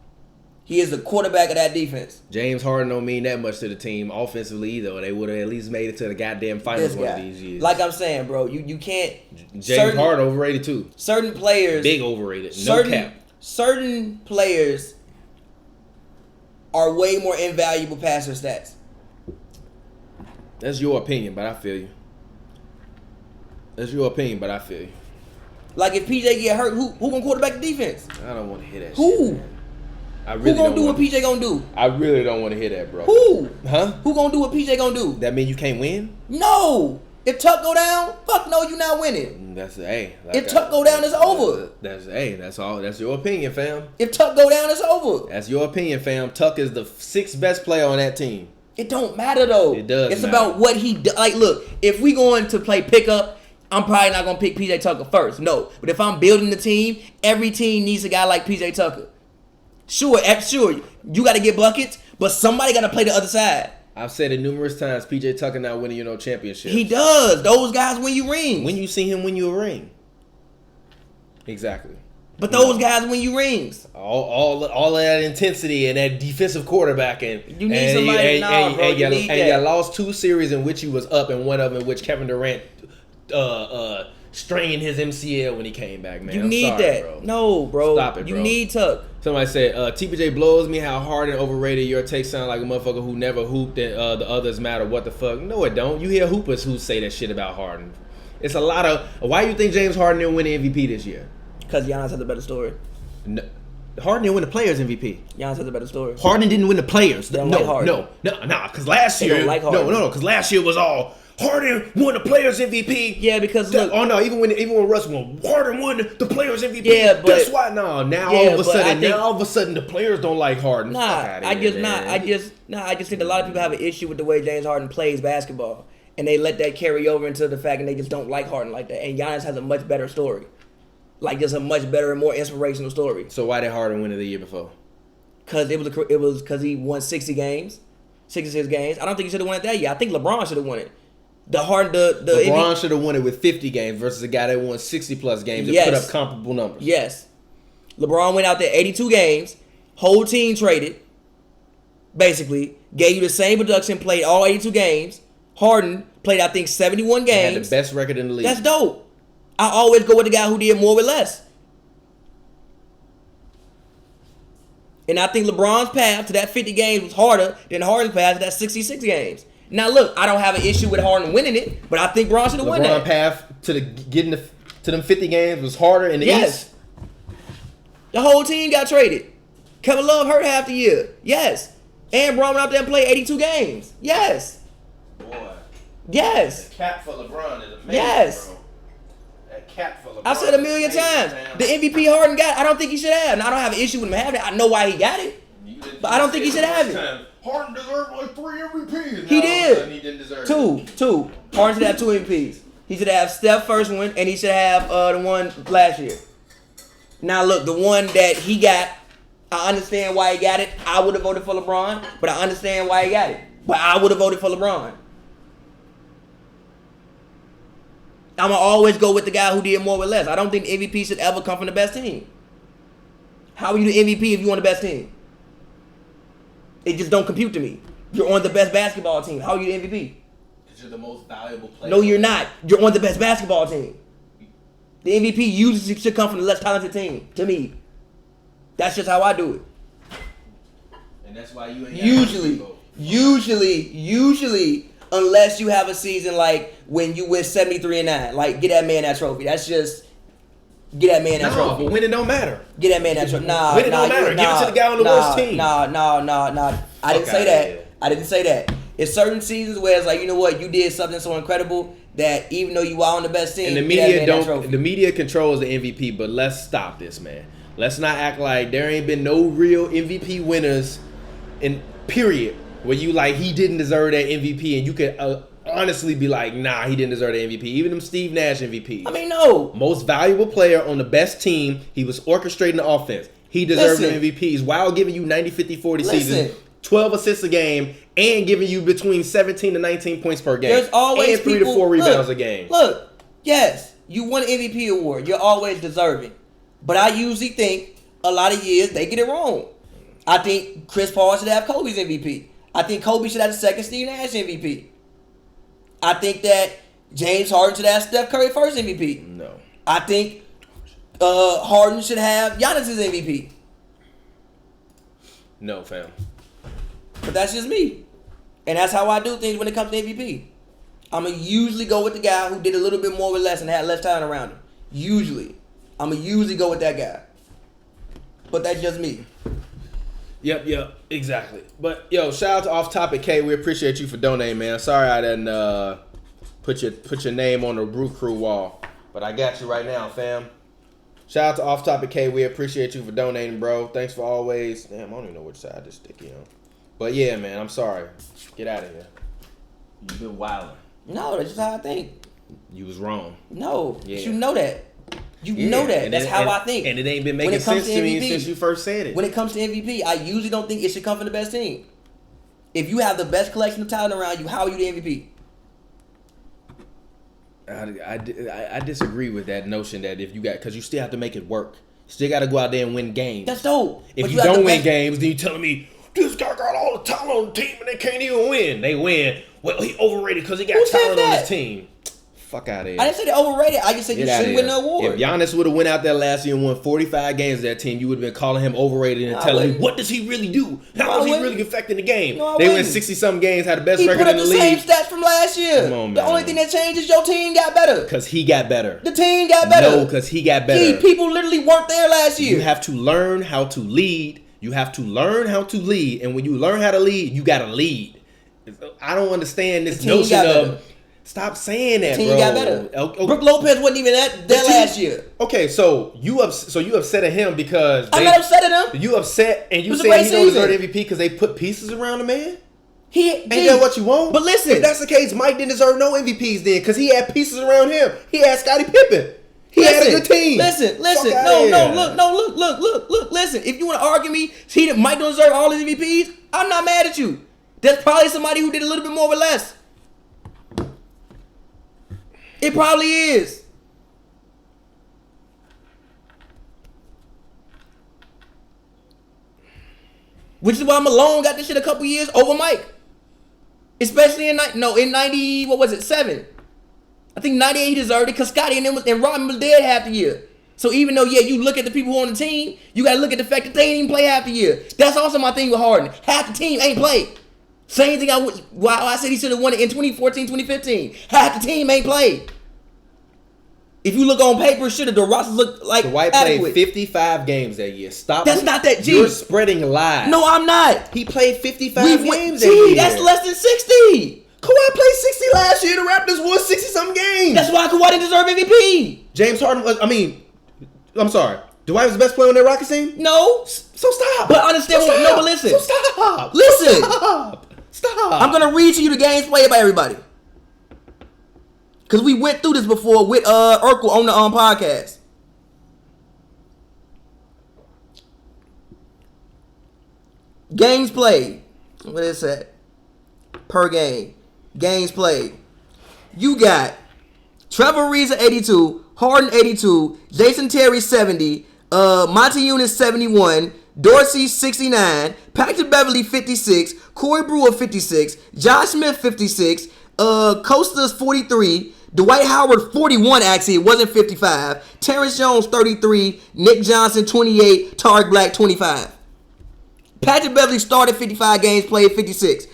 He is the quarterback of that defense. James Harden don't mean that much to the team offensively either. They would have at least made it to the goddamn finals one of these years. Like I'm saying, bro, you can't. James Harden overrated too. Certain players, big overrated. No cap. Certain players are way more invaluable passer stats. That's your opinion, but I feel you. Like if PJ get hurt, who gonna quarterback the defense? I don't want to hear that. Who? Shit, Who gonna do what PJ gonna do? I really don't want to hear that, bro. Who? Huh? Who gonna do what PJ gonna do? That mean you can't win? No. If Tuck go down, fuck no, you not winning. That's like if Tuck go down, it's over. That's all. That's your opinion, fam. If Tuck go down, it's over. That's your opinion, fam. Tuck is the 6th best player on that team. It don't matter though. It does. It's matter. about what he does. Like, look, if we going to play pickup, I'm probably not gonna pick PJ Tucker first. No, but if I'm building the team, every team needs a guy like PJ Tucker. Sure, you got to get buckets, but somebody got to play the other side. I've said it numerous times. PJ Tucker not winning you no championship. He does. Those guys win you rings. When you see him win you a ring. Exactly. But those guys win you rings. All of that intensity and that defensive quarterback and you need somebody. You lost 2 series in which he was up, and one of them in which Kevin Durant strained his MCL when he came back. Man, you need that. Bro. No, bro. Stop it, bro. You need Tuck. Somebody said, TPJ blows me how hard and overrated your takes sound like a motherfucker who never hooped and the others matter. What the fuck? No, it don't. You hear hoopers who say that shit about Harden. It's a lot of... Why do you think James Harden didn't win the MVP this year? Because Giannis has a better story. No, Harden didn't win the Players MVP. Giannis has a better story. Harden didn't win the Players. No, because last year... because last year was all... Harden won the Players MVP. Yeah, because look. Oh no, even when Russ won, Harden won the Players MVP. Yeah, but that's why now all of a sudden the players don't like Harden. I just think a lot of people have an issue with the way James Harden plays basketball, and they let that carry over into the fact, and they just don't like Harden like that. And Giannis has a much better story, like just a much better and more inspirational story. So why did Harden win it the year before? Because it was because he won 66 games. I don't think he should have won it that year. I think LeBron should have won it. LeBron should have won it with 50 games versus a guy that won 60 plus games and put up comparable numbers. Yes. LeBron went out there 82 games, whole team traded, basically, gave you the same production, played all 82 games. Harden played, I think, 71 games. Had the best record in the league. That's dope. I always go with the guy who did more with less. And I think LeBron's path to that 50 games was harder than Harden's path to that 66 games. Now look, I don't have an issue with Harden winning it, but I think Bron should have won that. LeBron's path to getting to them 50 games was harder in the East. The whole team got traded. Kevin Love hurt half the year. Yes. And Bron went out there and played 82 games. Yes. Boy. Yes. The cap for LeBron is amazing, yes. bro. That cap for LeBron. I said a million times. The MVP Harden got, I don't think he should have. And I don't have an issue with him having it. I know why he got it. But I don't think he should have it. Harden deserved like 3 MVPs. He did. He didn't deserve two. Harden should have 2 MVPs. He should have Steph first one, and he should have the one last year. Now look, the one that he got, I understand why he got it. I would have voted for LeBron, but I understand why he got it. But I would have voted for LeBron. I'm going to always go with the guy who did more with less. I don't think MVP should ever come from the best team. How are you the MVP if you on the best team? It just don't compute to me. You're on the best basketball team. How are you the MVP? Because you're the most valuable player. No, you're not. You're on the best basketball team. The MVP usually should come from the less talented team, to me. That's just how I do it. And that's why you ain't Usually, unless you have a season like when you win 73-9. Like, get that man that trophy. That's just... Get that man that trophy. But winning don't matter. Get that man that trophy. Winning don't matter. Give it to the guy on the worst team. I didn't say that. I didn't say that. It's certain seasons where it's like, you know what, you did something so incredible that even though you are on the best team, and the media controls the MVP, but let's stop this, man. Let's not act like there ain't been no real MVP winners in period where you like he didn't deserve that MVP and you could honestly be like, nah, he didn't deserve the MVP. Even them Steve Nash MVPs. I mean, no. Most valuable player on the best team. He was orchestrating the offense. He deserved the MVPs while giving you 90, 50, 40 season, 12 assists a game, and giving you between 17 to 19 points per game. There's always and 3 to 4 rebounds a game. Look, yes, you won an MVP award. You're always deserving. But I usually think a lot of years they get it wrong. I think Chris Paul should have Kobe's MVP. I think Kobe should have the second Steve Nash MVP. I think that James Harden should have Steph Curry first MVP. No. I think Harden should have Giannis's MVP. No, fam. But that's just me. And that's how I do things when it comes to MVP. I'm going to usually go with the guy who did a little bit more with less and had less talent around him. Usually. I'm going to usually go with that guy. But that's just me. Yep, exactly. But, yo, shout out to Off Topic K. We appreciate you for donating, man. Sorry I didn't put your name on the Brew Crew wall. But I got you right now, fam. Shout out to Off Topic K. We appreciate you for donating, bro. Thanks for always. Damn, I don't even know which side this sticky on. But, yeah, man, I'm sorry. Get out of here. You've been wilding. No, that's just how I think. You was wrong. No, Yeah. You know that. You know that. That's how I think. And it ain't been making sense to me since you first said it. When it comes to MVP, I usually don't think it should come from the best team. If you have the best collection of talent around you, how are you the MVP? I disagree with that notion that if you got, because you still have to make it work. You still got to go out there and win games. That's dope. If you don't win games, then you telling me, this guy got all the talent on the team and they can't even win. They win. Well, he overrated because he got talent on his team. Fuck out of here. I didn't say they're overrated. I just said you shouldn't win the award. If Giannis would have went out there last year and won 45 games of that team, you would have been calling him overrated and telling me, what does he really do? How is he really affecting the game? No, they win 60-something games, had the best record in the league. He put up the same stats from last year. Come on, man. The only thing that changed is your team got better. Because he got better. The team got better. No, because he got better. People literally weren't there last year. You have to learn how to lead. You have to learn how to lead. And when you learn how to lead, you got to lead. I don't understand this notion of... Stop saying that, team bro. Got better. Okay. Brook Lopez wasn't even there last year. Okay, so you upset at him because I'm not upset at him. You upset and you saying he don't deserve MVP because they put pieces around the man. Ain't that what you want? But listen, if that's the case, Mike didn't deserve no MVPs then because he had pieces around him. He had Scottie Pippen. He had a good team. Listen. Look. Listen, if you want to argue me, Mike don't deserve all his MVPs. I'm not mad at you. There's probably somebody who did a little bit more with less. It probably is. Which is why Malone got this shit a couple years over Mike. Especially in 90, what was it, 7. I think 98 he deserved it because Scottie and Rodman was dead half the year. So even though, you look at the people who on the team, you got to look at the fact that they ain't even play half the year. That's also my thing with Harden. Half the team ain't played. Same thing why I said he should have won it in 2014, 2015. Half the team ain't played. If you look on paper, the rosters look like Dwight played 55 games that year. Stop. That's not that G. You're spreading lies. No, I'm not. He played 55 games that year. That's less than 60. Kawhi played 60 last year. The Raptors won 60-something games. That's why Kawhi didn't deserve MVP. James Harden was, I'm sorry. Dwight was the best player on that Rockets team? No. So stop. But understand but listen. So stop. Listen. Stop. I'm going to read to you the games played by everybody. Because we went through this before with Urkel on the podcast. Games played. What is that? Per game. Games played. You got Trevor Ariza 82, Harden 82, Jason Terry 70, Monty Eunice 71, Dorsey 69, Patrick Beverly 56, Corey Brewer 56, Josh Smith 56, Costas 43, Dwight Howard 41 actually, it wasn't 55, Terrence Jones 33, Nick Johnson 28, Tariq Black 25. Patrick Beverly started 55 games, played 56.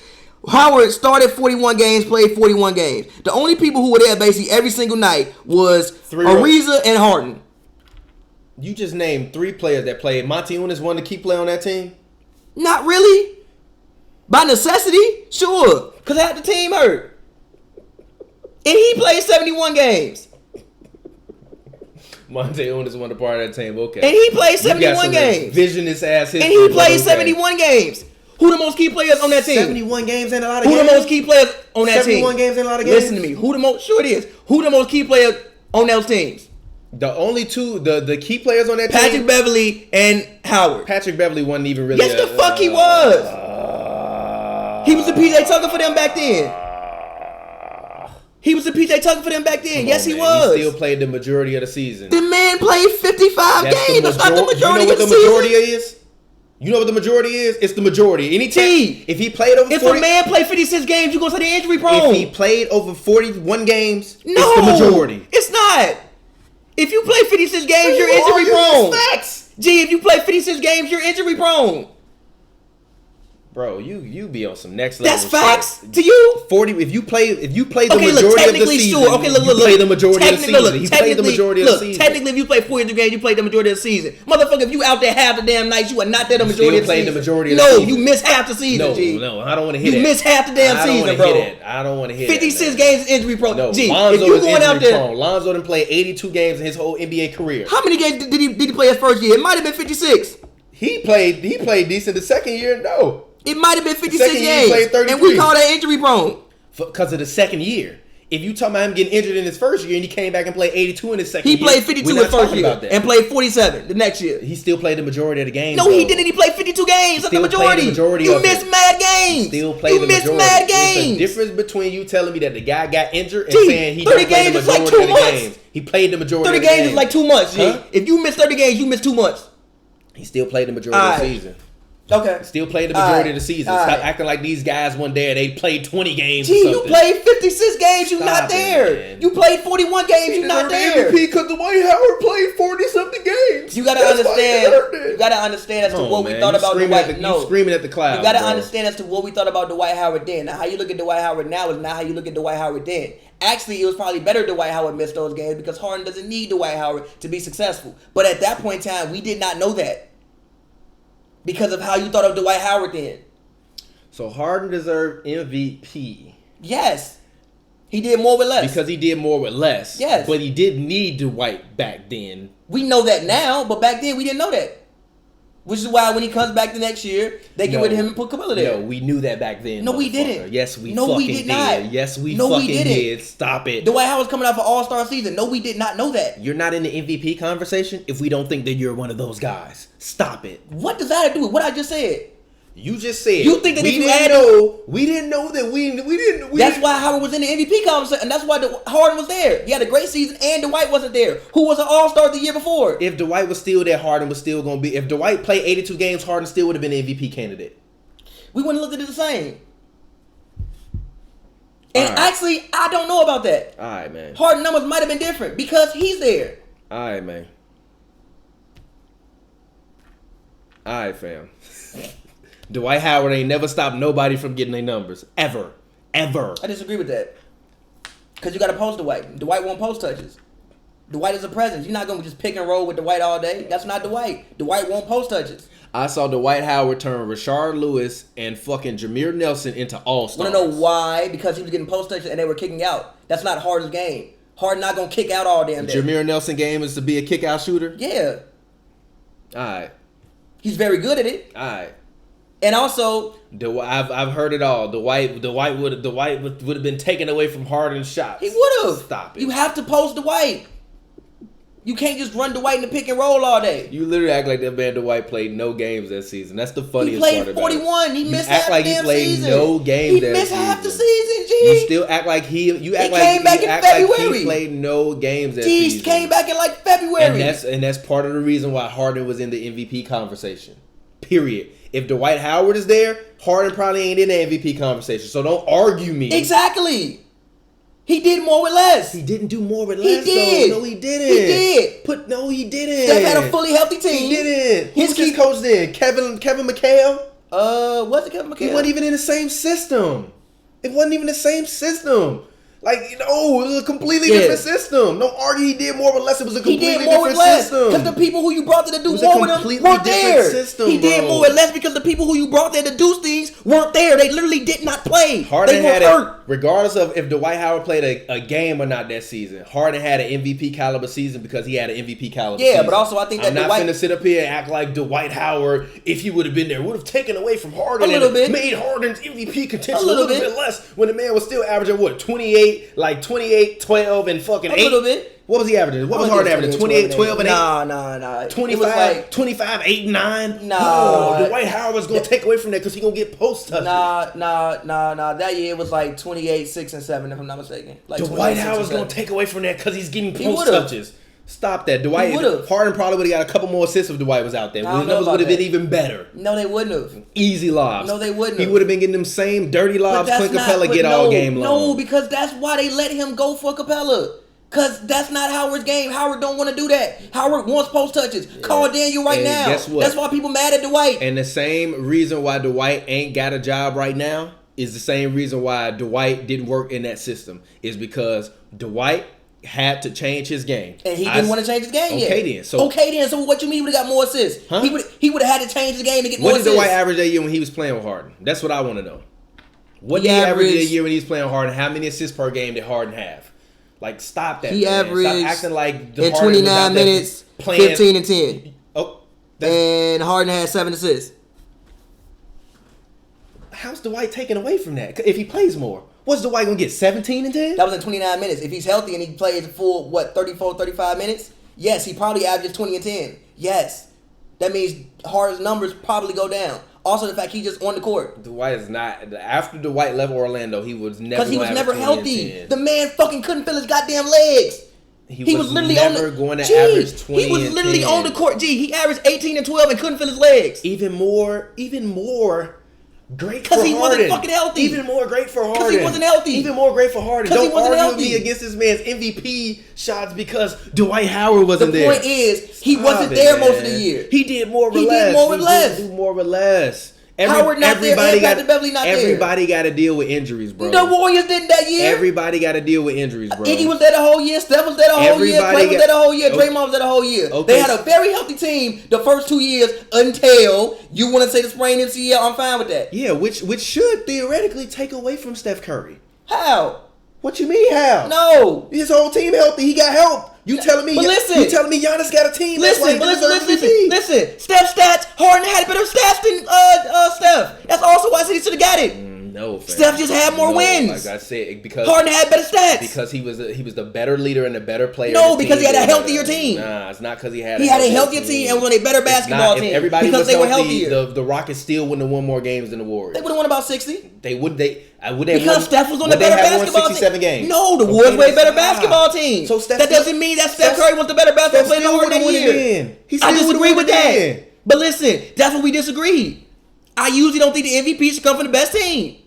Howard started 41 games, played 41 games. The only people who were there basically every single night was Ariza and Harden. You just named 3 players that played. Monty Eunice one of the key player on that team? Not really. By necessity, sure. Because half the team hurt. And he played 71 games. Monty Eunice won the part of that team, okay. And he played 71 games. Visionist ass history. And he played 71 games. Who the most key players on that team? 71 games ain't a lot of games. Who the most key players on that team? 71 games ain't a lot of games. Listen to me. Who the most? Sure it is. Who the most key players on those teams? The only two, the key players on that team. Patrick Beverly and Howard. Patrick Beverly wasn't even really. Yes, the fuck he was. He was the PJ Tucker for them back then. He was the PJ Tucker for them back then. Yes, he was. He still played the majority of the season. The man played 55 games. That's not the majority of the season. You know what the majority is? You know what the majority is? It's the majority. Any team, if he played over 40, a man played 56 games, you gonna say the injury prone. If he played over 41 games, no, it's the majority. It's not. If you play 56 games, you're injury prone. Facts. G, if you play 56 games, you're injury prone. Bro, you be on some next level. That's facts to you. 40. If you play the majority of the season, sure. Okay, look. You play the majority of the season. He played the majority of the season. Technically, if you play 42 games, you played the majority of the season. Motherfucker, if you out there half the damn nights, you are not there the majority of the season. The majority of the season. No, you missed half the season. G. No, I don't want to hear that. You missed half the damn season, bro. I don't want to hear 56 games injury prone. No, G, Lonzo if you going out there, Lonzo didn't play 82 games in his whole NBA career. How many games did he play his first year? It might have been 56. He played decent the second year. No. It might have been 56 games, and we call that injury prone. Because of the second year. If you talking about him getting injured in his first year and he came back and played 82 in his second year. He played 52 in his first year and played 47 the next year. He still played the majority of the games. No, he didn't. He played 52 games. That's the majority. You missed mad games. Still played the majority. You missed mad games. There's a difference between you telling me that the guy got injured and saying he didn't play the majority like 2 of the months. games. He played the majority of the 30 games is like 2 months, G. Huh? If you miss 30 games, you miss 2 months. He still played the majority of the season. Okay. Still played the majority of the season. Stop acting like these guys one day they played 20 games. Gee, you played 56 games, you not there. Man. You played 41 games, you not there. Because Dwight Howard played 40-something games. You gotta understand. You gotta understand as to what we thought about Dwight. No, screaming at the clouds. You gotta understand as to what we thought about Dwight Howard then. Now, how you look at Dwight Howard now is not how you look at Dwight Howard then. Actually, it was probably better Dwight Howard missed those games because Harden doesn't need Dwight Howard to be successful. But at that point in time, we did not know that. Because of how you thought of Dwight Howard then. So Harden deserved MVP. Yes. He did more with less. Because he did more with less. Yes. But he didn't need Dwight back then. We know that now, but back then we didn't know that. Which is why when he comes back the next year, they get rid of him and put Camilla there. No, we knew that back then. No, we didn't. Yes, we did not. Yes, we didn't. did. Stop it. Dwight Howard's coming out for All-Star season. No, we did not know that. You're not in the MVP conversation if we don't think that you're one of those guys. Stop it. What does that have to do with what I just said? You just said you think that if you we didn't know that we didn't. That's why Howard was in the MVP conversation, and that's why Harden was there. He had a great season, and Dwight wasn't there, who was an All-Star the year before. If Dwight was still there, Harden was still going to be. If Dwight played 82 games, Harden still would have been an MVP candidate. We wouldn't look at it the same. And actually, I don't know about that. All right, man. Harden numbers might have been different because he's there. All right, man. All right, fam. Dwight Howard ain't never stopped nobody from getting their numbers. Ever. Ever. I disagree with that. Because you got to post Dwight. Dwight won't post touches. Dwight is a presence. You're not going to just pick and roll with Dwight all day. That's not Dwight. Dwight won't post touches. I saw Dwight Howard turn Rashard Lewis and fucking Jameer Nelson into all-stars. Want to know why? Because he was getting post touches and they were kicking out. That's not Harden's game. Harden not going to kick out all damn day. Jameer Nelson game is to be a kick-out shooter? Yeah. All right. He's very good at it. All right. And also, I've heard it all. Dwight would have been taken away from Harden's shots. He would have. Stop it. You have to post Dwight. You can't just run Dwight in the pick and roll all day. You literally act like that man Dwight played no games that season. That's the funniest part about it. He played 41. He missed half the damn season. He act like he played no games that season. He missed half the season, G. You still act like he came back in February. Like he played no games that season. He came back in like February. And that's part of the reason why Harden was in the MVP conversation. Period. If Dwight Howard is there, Harden probably ain't in the MVP conversation. So don't argue me. Exactly. He did more with less. He didn't do more with less. He did. Though. No, he didn't. He did. No, he didn't. Steph had a fully healthy team. He didn't. Who's his coach then? Kevin McHale? Was it Kevin McHale? He wasn't even in the same system. It wasn't even the same system. Like, it was a completely different system. No argue he did more with less. It was a completely different system. Because the people who you brought there to do more with him weren't there. He did more with less because the people who you brought there to do things weren't there. They literally did not play. Harden they were had hurt. Regardless of if Dwight Howard played a game or not that season, Harden had an MVP caliber season because he had an MVP caliber season. Yeah, but also I think that I'm not finna sit up here and act like Dwight Howard, if he would have been there, would have taken away from Harden a little bit. Made Harden's MVP contention a little bit less when the man was still averaging, 28, 12, and fucking 8? A little bit. What was he averaging? What was Harden averaging? 28, 12, and 8? Nah. 25, 8, and 9? Nah. No, Dwight Howard was going to take away from that because he going to get post touches. Nah. That year it was like 28, 6, and 7, if I'm not mistaken. Like Dwight Howard's going to take away from that because he's getting post touches. Stop that. Harden probably would have got a couple more assists if Dwight was out there. His numbers would have been even better. No, they wouldn't have. Easy lobs. No, they wouldn't He have. would have been getting them same dirty lobs Clint Capella get all game long. No, because that's why they let him go for Capella. Because that's not Howard's game. Howard don't want to do that. Howard wants post touches. Yeah. Call Daniel right now. Guess what? That's why people mad at Dwight. And the same reason why Dwight ain't got a job right now is the same reason why Dwight didn't work in that system. Is because Dwight had to change his game. And he didn't want to change his game yet. Okay then. So what you mean he would have got more assists? Huh? He would have had to change his game to get more assists. What did Dwight average that year when he was playing with Harden? That's what I want to know. What did he average that year when he was playing with Harden? How many assists per game did Harden have? Like, stop that. He averaged Stop acting like in 29 minutes, 15 and 10. Oh, and Harden had 7 assists. How's Dwight taken away from that? If he plays more, what's Dwight gonna get? 17 and 10? That was in 29 minutes. If he's healthy and he plays a full 34, 35 minutes, yes, he probably averages 20 and 10. Yes, that means Harden's numbers probably go down. Also, the fact he's just on the court. Dwight is not. After Dwight left Orlando, he was never. Because he was never healthy. The man fucking couldn't feel his goddamn legs. He was literally never going to average 20. He was literally on the court. He averaged 18 and 12 and couldn't feel his legs. Even more great for Harden. Because he wasn't fucking healthy. Even more great for Harden. Because he wasn't healthy. Even more great for Harden. Don't argue with me against this man's MVP shots because Dwight Howard wasn't there. The point is, he wasn't there most of the year. He did more with less. He did more with less. He did more with less. Howard not there, and Beverly not there. Everybody got to deal with injuries, bro. The Warriors didn't that year. Everybody got to deal with injuries, bro. Iggy was there the whole year. Steph was there the whole year. Clay was there the whole year. Draymond was there the whole year. Okay. They had a very healthy team the first 2 years until you want to say the sprain MCL. I'm fine with that. Yeah, which should theoretically take away from Steph Curry. How? What you mean how? No. His whole team healthy. He got help. You telling me? But listen. You telling me Giannis got a team? Listen. Steph's stats. Harden had better stats than Steph. That's also why I said he should have got it. No, fam. Steph just had more wins. Like I said, because Harden had better stats. Because he was the better leader and the better player. No, because he had a healthier team. Nah, it's not because he had. He had a healthier team and was on a better basketball team. Everybody because was they healthy, were healthier. The Rockets still wouldn't have won more games than the Warriors. They would have won about 60. They would. Because Steph was on the better basketball team. 67 games. No, the Warriors were a better basketball team. So Steph that doesn't mean that Steph Curry was the better basketball player than Harden that year. I disagree with that. But listen, that's what we disagreed. I usually don't think the MVP should come from the best team.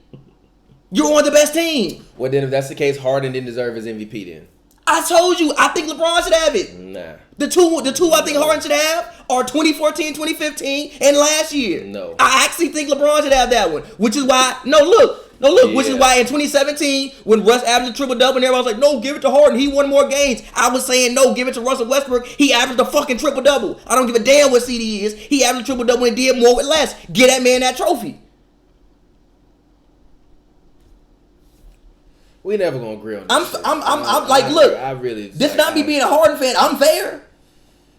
You're on the best team. Well, then if that's the case, Harden didn't deserve his MVP then. I told you, I think LeBron should have it. Nah. The two I think Harden should have are 2014, 2015, and last year. No. I actually think LeBron should have that one, which is why, which is why in 2017, when Russ averaged a triple-double and everybody was like, no, give it to Harden, he won more games. I was saying, no, give it to Russell Westbrook, he averaged a fucking triple-double. I don't give a damn what CD is. He averaged a triple-double and did more with less. Get that man that trophy. We never gonna agree on this. I'm like, look, I really. This not me being a Harden fan. I'm fair.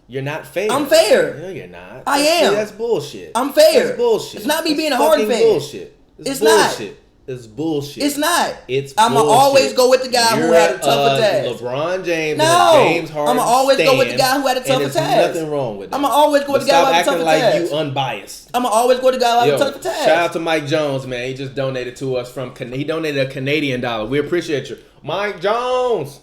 You're not fair. I'm fair. No, you're not. I am. That's bullshit. I'm fair. That's bullshit. It's not me being a Harden fan. Bullshit. It's bullshit. not. It's bullshit. It's not. It's I'ma always go with the guy who had a tougher task. LeBron James. No, James Harden. I'ma always go with the guy who had a tougher task. Nothing wrong with that. I'ma always go with the guy who had a tougher task. Stop acting like you unbiased. I'ma always go with the guy who had a tougher task. Shout out to Mike Jones, man. He just donated to us he donated a Canadian dollar. We appreciate you, Mike Jones.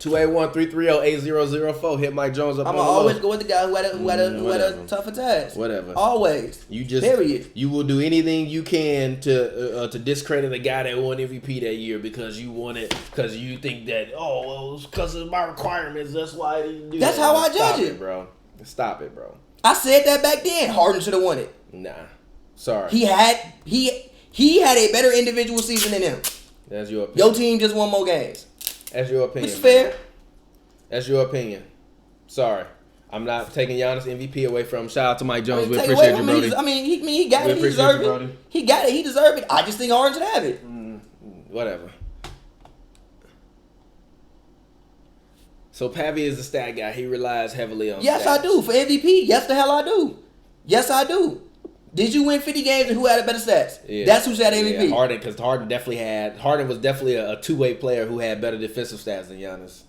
281-330-8004. Hit Mike Jones up. I'ma always go with the guy who had a tougher task. Whatever. Always. Period. You will do anything you can to discredit the guy that won MVP that year because you think that it's because of my requirements. That's why I didn't do That's that. how I judge it, bro. Stop it, bro. I said that back then. Harden should have won it. Nah. Sorry. He had a better individual season than him. That's your opinion. Your team just won more games. That's your opinion. It's fair. That's your opinion. Sorry. I'm not taking Giannis MVP away from him. Shout out to Mike Jones. We appreciate you, Brody. He got it. He deserved it. He got it. He deserved it. I just think Harden should have it. Whatever. So Pavy is the stat guy. He relies heavily on Yes, stats. I do. For MVP. Yes, the hell I do. Yes, I do. Did you win 50 games and who had a better stats? Yeah. That's who said MVP. Yeah, Harden, because Harden was definitely a two-way player who had better defensive stats than Giannis.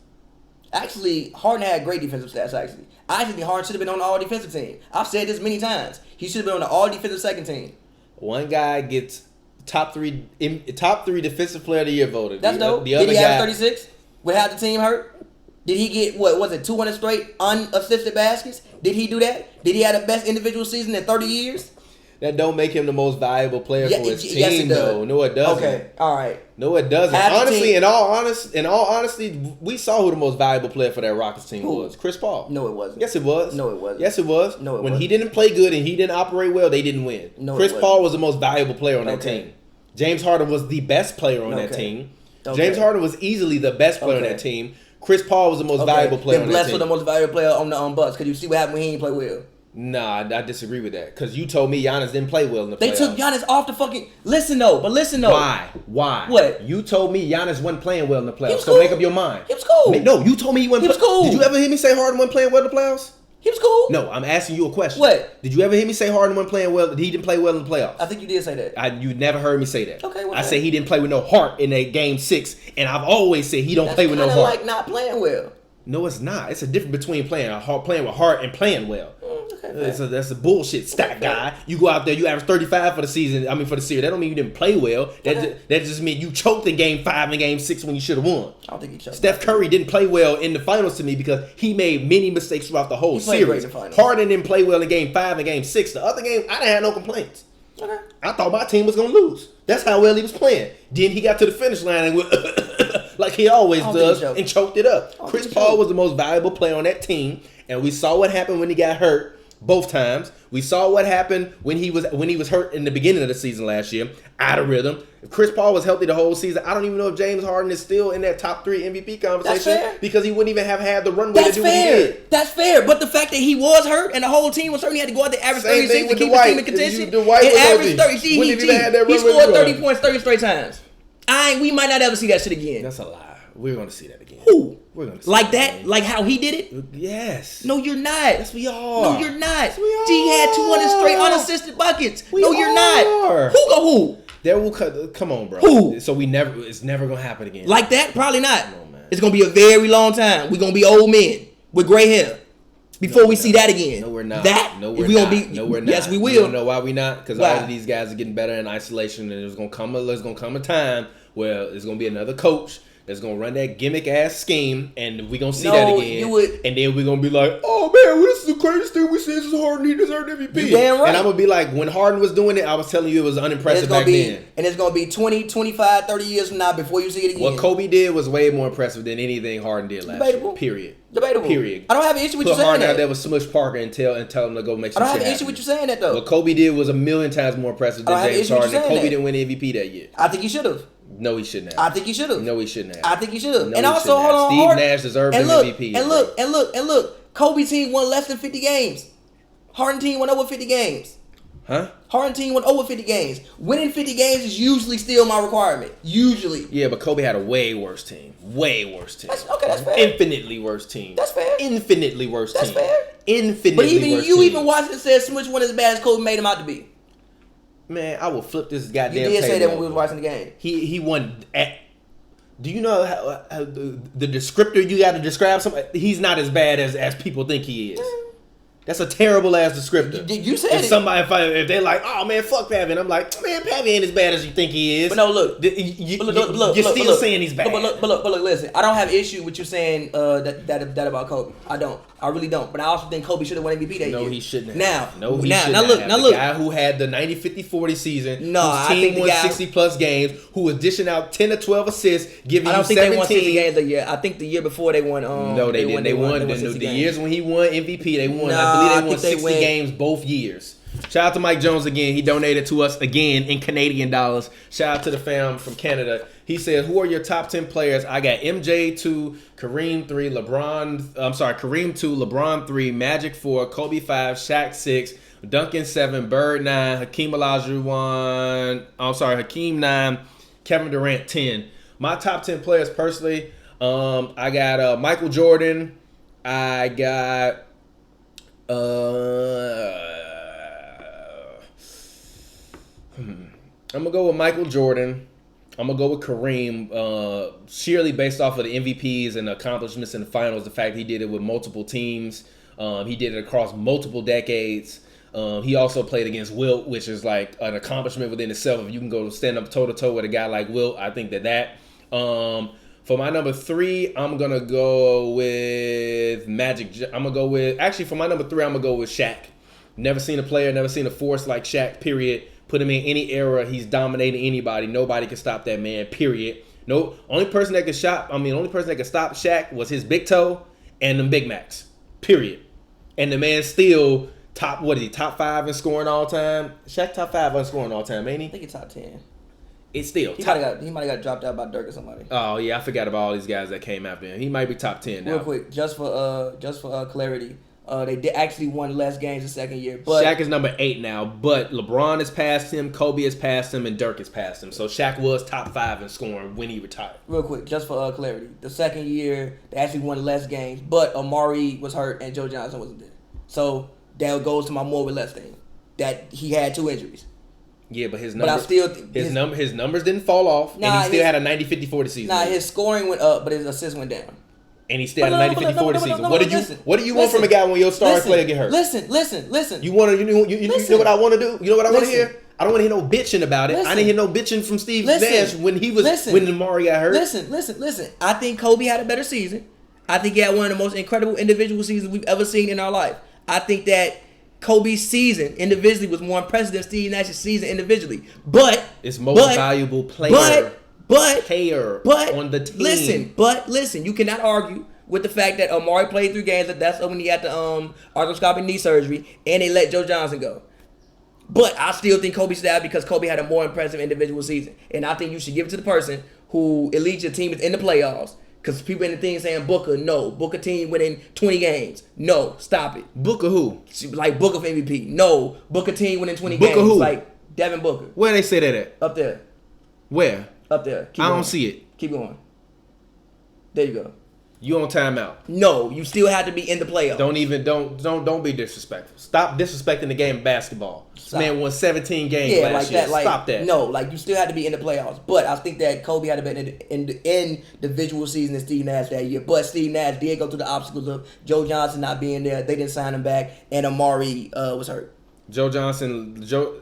Actually, Harden had great defensive stats, actually. I think Harden should have been on the all-defensive team. I've said this many times. He should have been on the all-defensive second team. One guy gets top three defensive player of the year voted. That's dope. Did he average 36? Would have the team hurt? Did he get, what was it, 200 straight unassisted baskets? Did he do that? Did he have the best individual season in 30 years? That don't make him the most valuable player for his team, yes, it does. though. No, it doesn't. Okay, all right. No, it doesn't. Honestly, in all honesty, we saw who the most valuable player for that Rockets team was. Chris Paul. No, it wasn't. Yes, it was. No, it wasn't. Yes, it was. No, it when wasn't. he didn't play good and he didn't operate well, they didn't win. No, Chris it Paul was the most valuable player on that Okay. team. James Harden was the best player on that Okay. team. Okay. James Harden was easily the best player on Okay. that team. Chris Paul was the most valuable player Then on that Bless team. was the most valuable player on the Bucks. Because you see what happened when he didn't play well. Nah, I disagree with that. Because you told me Giannis didn't play well in the playoffs. They took Giannis off the fucking... Listen, though. Why? What? You told me Giannis wasn't playing well in the playoffs. was So cool. make up your mind. He was cool. No, you told me he wasn't. He was cool. Did you ever hear me say Harden wasn't playing well in the playoffs? He was cool. No, I'm asking you a question. What? Did you ever hear me say Harden wasn't playing well? He didn't play well in the playoffs. I think you did say that. You never heard me say that. Okay, well, I say he didn't play with no heart in that game 6, and I've always said he don't play with no kinda heart. like not playing well. No, it's not. It's a difference between playing with heart and playing well. Okay, That's a bullshit stat guy. You go out there, you average 35 for the season. I mean, for the series. That don't mean you didn't play well. That just means you choked in game 5 and game 6 when you should have won. I don't think he choked. Steph Curry didn't play well in the finals to me because he made many mistakes throughout the whole played great series. in the finals. Harden didn't play well in game 5 and game 6. The other game, I didn't have no complaints. Okay. I thought my team was gonna lose. That's how well he was playing. Then he got to the finish line and went like he always does and choked it up. Chris Paul was the most valuable player on that team, and we saw what happened when he got hurt both times. We saw what happened when he was hurt in the beginning of the season last year, out of rhythm. If Chris Paul was healthy the whole season, I don't even know if James Harden is still in that top 3 MVP conversation because he wouldn't even have had the runway to do what he did. That's fair. But the fact that he was hurt and the whole team was hurt, he had to go out there average 36 to keep the team in contention. Dwight and was average healthy. 30. He scored 30 points 30 straight times. We might not ever see that shit again. That's a lie. We're going to see that again. Who? We're going to see like that? Again. Like how he did it? Yes. No, you're not. Yes, we are. No, you're not. Yes, we are. G had 200 straight unassisted buckets. We no, you're are. not. Who go who? There will come on, bro. Who? So it's never gonna happen again. Like that? Probably not. Come on, man. It's gonna be a very long time. We're gonna be old men with gray hair before we see that again. No, we're not. That No, we're we not. Gonna be, no, we're not. Yes, we will. You wanna know why we not? Because Why? all of these guys are getting better in isolation, and there's gonna come a time where there's gonna be another coach that's gonna run that gimmick ass scheme, and we're gonna see that again. And then we're gonna be like, oh man, well, this is the greatest thing we see. This is Harden. He deserved MVP. You damn right. And I'm gonna be like, when Harden was doing it, I was telling you it was unimpressive back then. And it's gonna be 20, 25, 30 years from now before you see it again. What Kobe did was way more impressive than anything Harden did last year. Period. Debatable. Period. I don't have an issue with you Put saying Harden out that. there with Smush Parker and tell him to go make I some don't shit have an issue happen. with you saying that though. What Kobe did was a million times more impressive than I don't have an James issue with you Harden. And saying Kobe that. didn't win the MVP that year. I think he should have. No, he shouldn't have. I think he should have. No, he shouldn't have. I think he should have. No, And he also, shouldn't have. hold on. Steve Harden- Nash deserved and an look, MVP. And look. Kobe team won less than 50 games. Harden team won over 50 games. Huh? Harden team won over 50 games. Winning 50 games is usually still my requirement. Usually. Yeah, but Kobe had a way worse team. Way worse team. That's fair. Infinitely worse team. That's fair. Infinitely worse That's team. fair. Infinitely But even worse you team. even watched it and said Smush wasn't as bad as Kobe made him out to be. Man, I will flip this You goddamn did say table that when we over. was watching the game. He won at. Do you know how the descriptor you got to describe somebody? He's not as bad as people think he is. That's a terrible ass descriptor. You said if it. If they're like, oh man, fuck Pavy, and I'm like, man, Pavy ain't as bad as you think he is. But no, look. You're still saying he's bad. But look, listen. I don't have an issue with you saying that about Kobe. I don't. I really don't. But I also think Kobe should have won MVP that year. No, he shouldn't have. Now Now look. The guy who had the 90-50-40 season, No, whose I team think the won guy- 60 plus games, who was dishing out 10 or 12 assists, giving I you don't think 17. they won 60 games a year. I think the year before they won. No, they didn't. They won 60 the games. years when he won MVP. They won. Nah, I believe I they won think they 60 went- games both years. Shout out to Mike Jones again. He donated to us again in Canadian dollars. Shout out to the fam from Canada. He said, "Who are your top 10 players?" I got MJ 2, Kareem 3, Kareem 2, LeBron 3, Magic 4, Kobe 5, Shaq 6, Duncan 7, Bird 9, Hakeem 9, Kevin Durant 10. My top 10 players personally, I got Michael Jordan. I got I'm gonna go with Michael Jordan. I'm gonna go with Kareem, sheerly based off of the MVPs and the accomplishments in the finals. The fact he did it with multiple teams, he did it across multiple decades. He also played against Wilt, which is like an accomplishment within itself. If you can go stand up toe to toe with a guy like Wilt, I think that. For my number 3, I'm gonna go with Magic. I'm gonna go with for my number 3, I'm gonna go with Shaq. Never seen a player, never seen a force like Shaq. Period. Put him in any era, he's dominating anybody. Nobody can stop that man. Period. No, only person that could stop Shaq was his big toe and them Big Macs. Period. And the man still top 5 in scoring all time. Shaq top 5 in scoring all time, ain't he? I think it's top 10. It's still. He might have got dropped out by Dirk or somebody. Oh yeah, I forgot about all these guys that came after him. He might be top 10 now. Real quick, just for clarity, they did actually won less games the second year. But Shaq is number 8 now, but LeBron has passed him, Kobe has passed him, and Dirk has passed him. So Shaq was top 5 in scoring when he retired. Real quick, just for clarity, the second year they actually won less games, but Amari was hurt and Joe Johnson wasn't there. So that goes to my more with less thing, that he had 2 injuries. Yeah, but his numbers didn't fall off, and he still had a 90-50-40 season. Nah, his scoring went up, but his assists went down. And he still had a 90-50-40 season. What do you want from a guy when your star player get hurt? Listen. You know what I want to do? You know what I want to hear? I don't want to hear no bitching about it. I didn't hear no bitching from Steve Nash when Amari got hurt. Listen. I think Kobe had a better season. I think he had one of the most incredible individual seasons we've ever seen in our life. I think that Kobe's season individually was more impressive than Steve Nash's season individually. But it's most valuable player. But on the team. Listen, you cannot argue with the fact that Amari played 3 games. That's when he had the arthroscopic knee surgery, and they let Joe Johnson go. But I still think Kobe should have, because Kobe had a more impressive individual season, and I think you should give it to the person who at least your team is in the playoffs. Because people in the thing saying Booker team winning 20 games. No, stop it. Booker who? Like Booker for MVP. No, Booker team winning 20 games. Booker who? Like Devin Booker. Where they say that at? Up there. Where? Up there. I don't see it. Keep going. There you go. You on timeout. No, you still have to be in the playoffs. Don't be disrespectful. Stop disrespecting the game of basketball. This man won 17 games last year. Stop that. No, you still have to be in the playoffs. But I think that Kobe had a better individual season than Steve Nash that year. But Steve Nash did go through the obstacles of Joe Johnson not being there. They didn't sign him back, and Amari was hurt. Joe Johnson,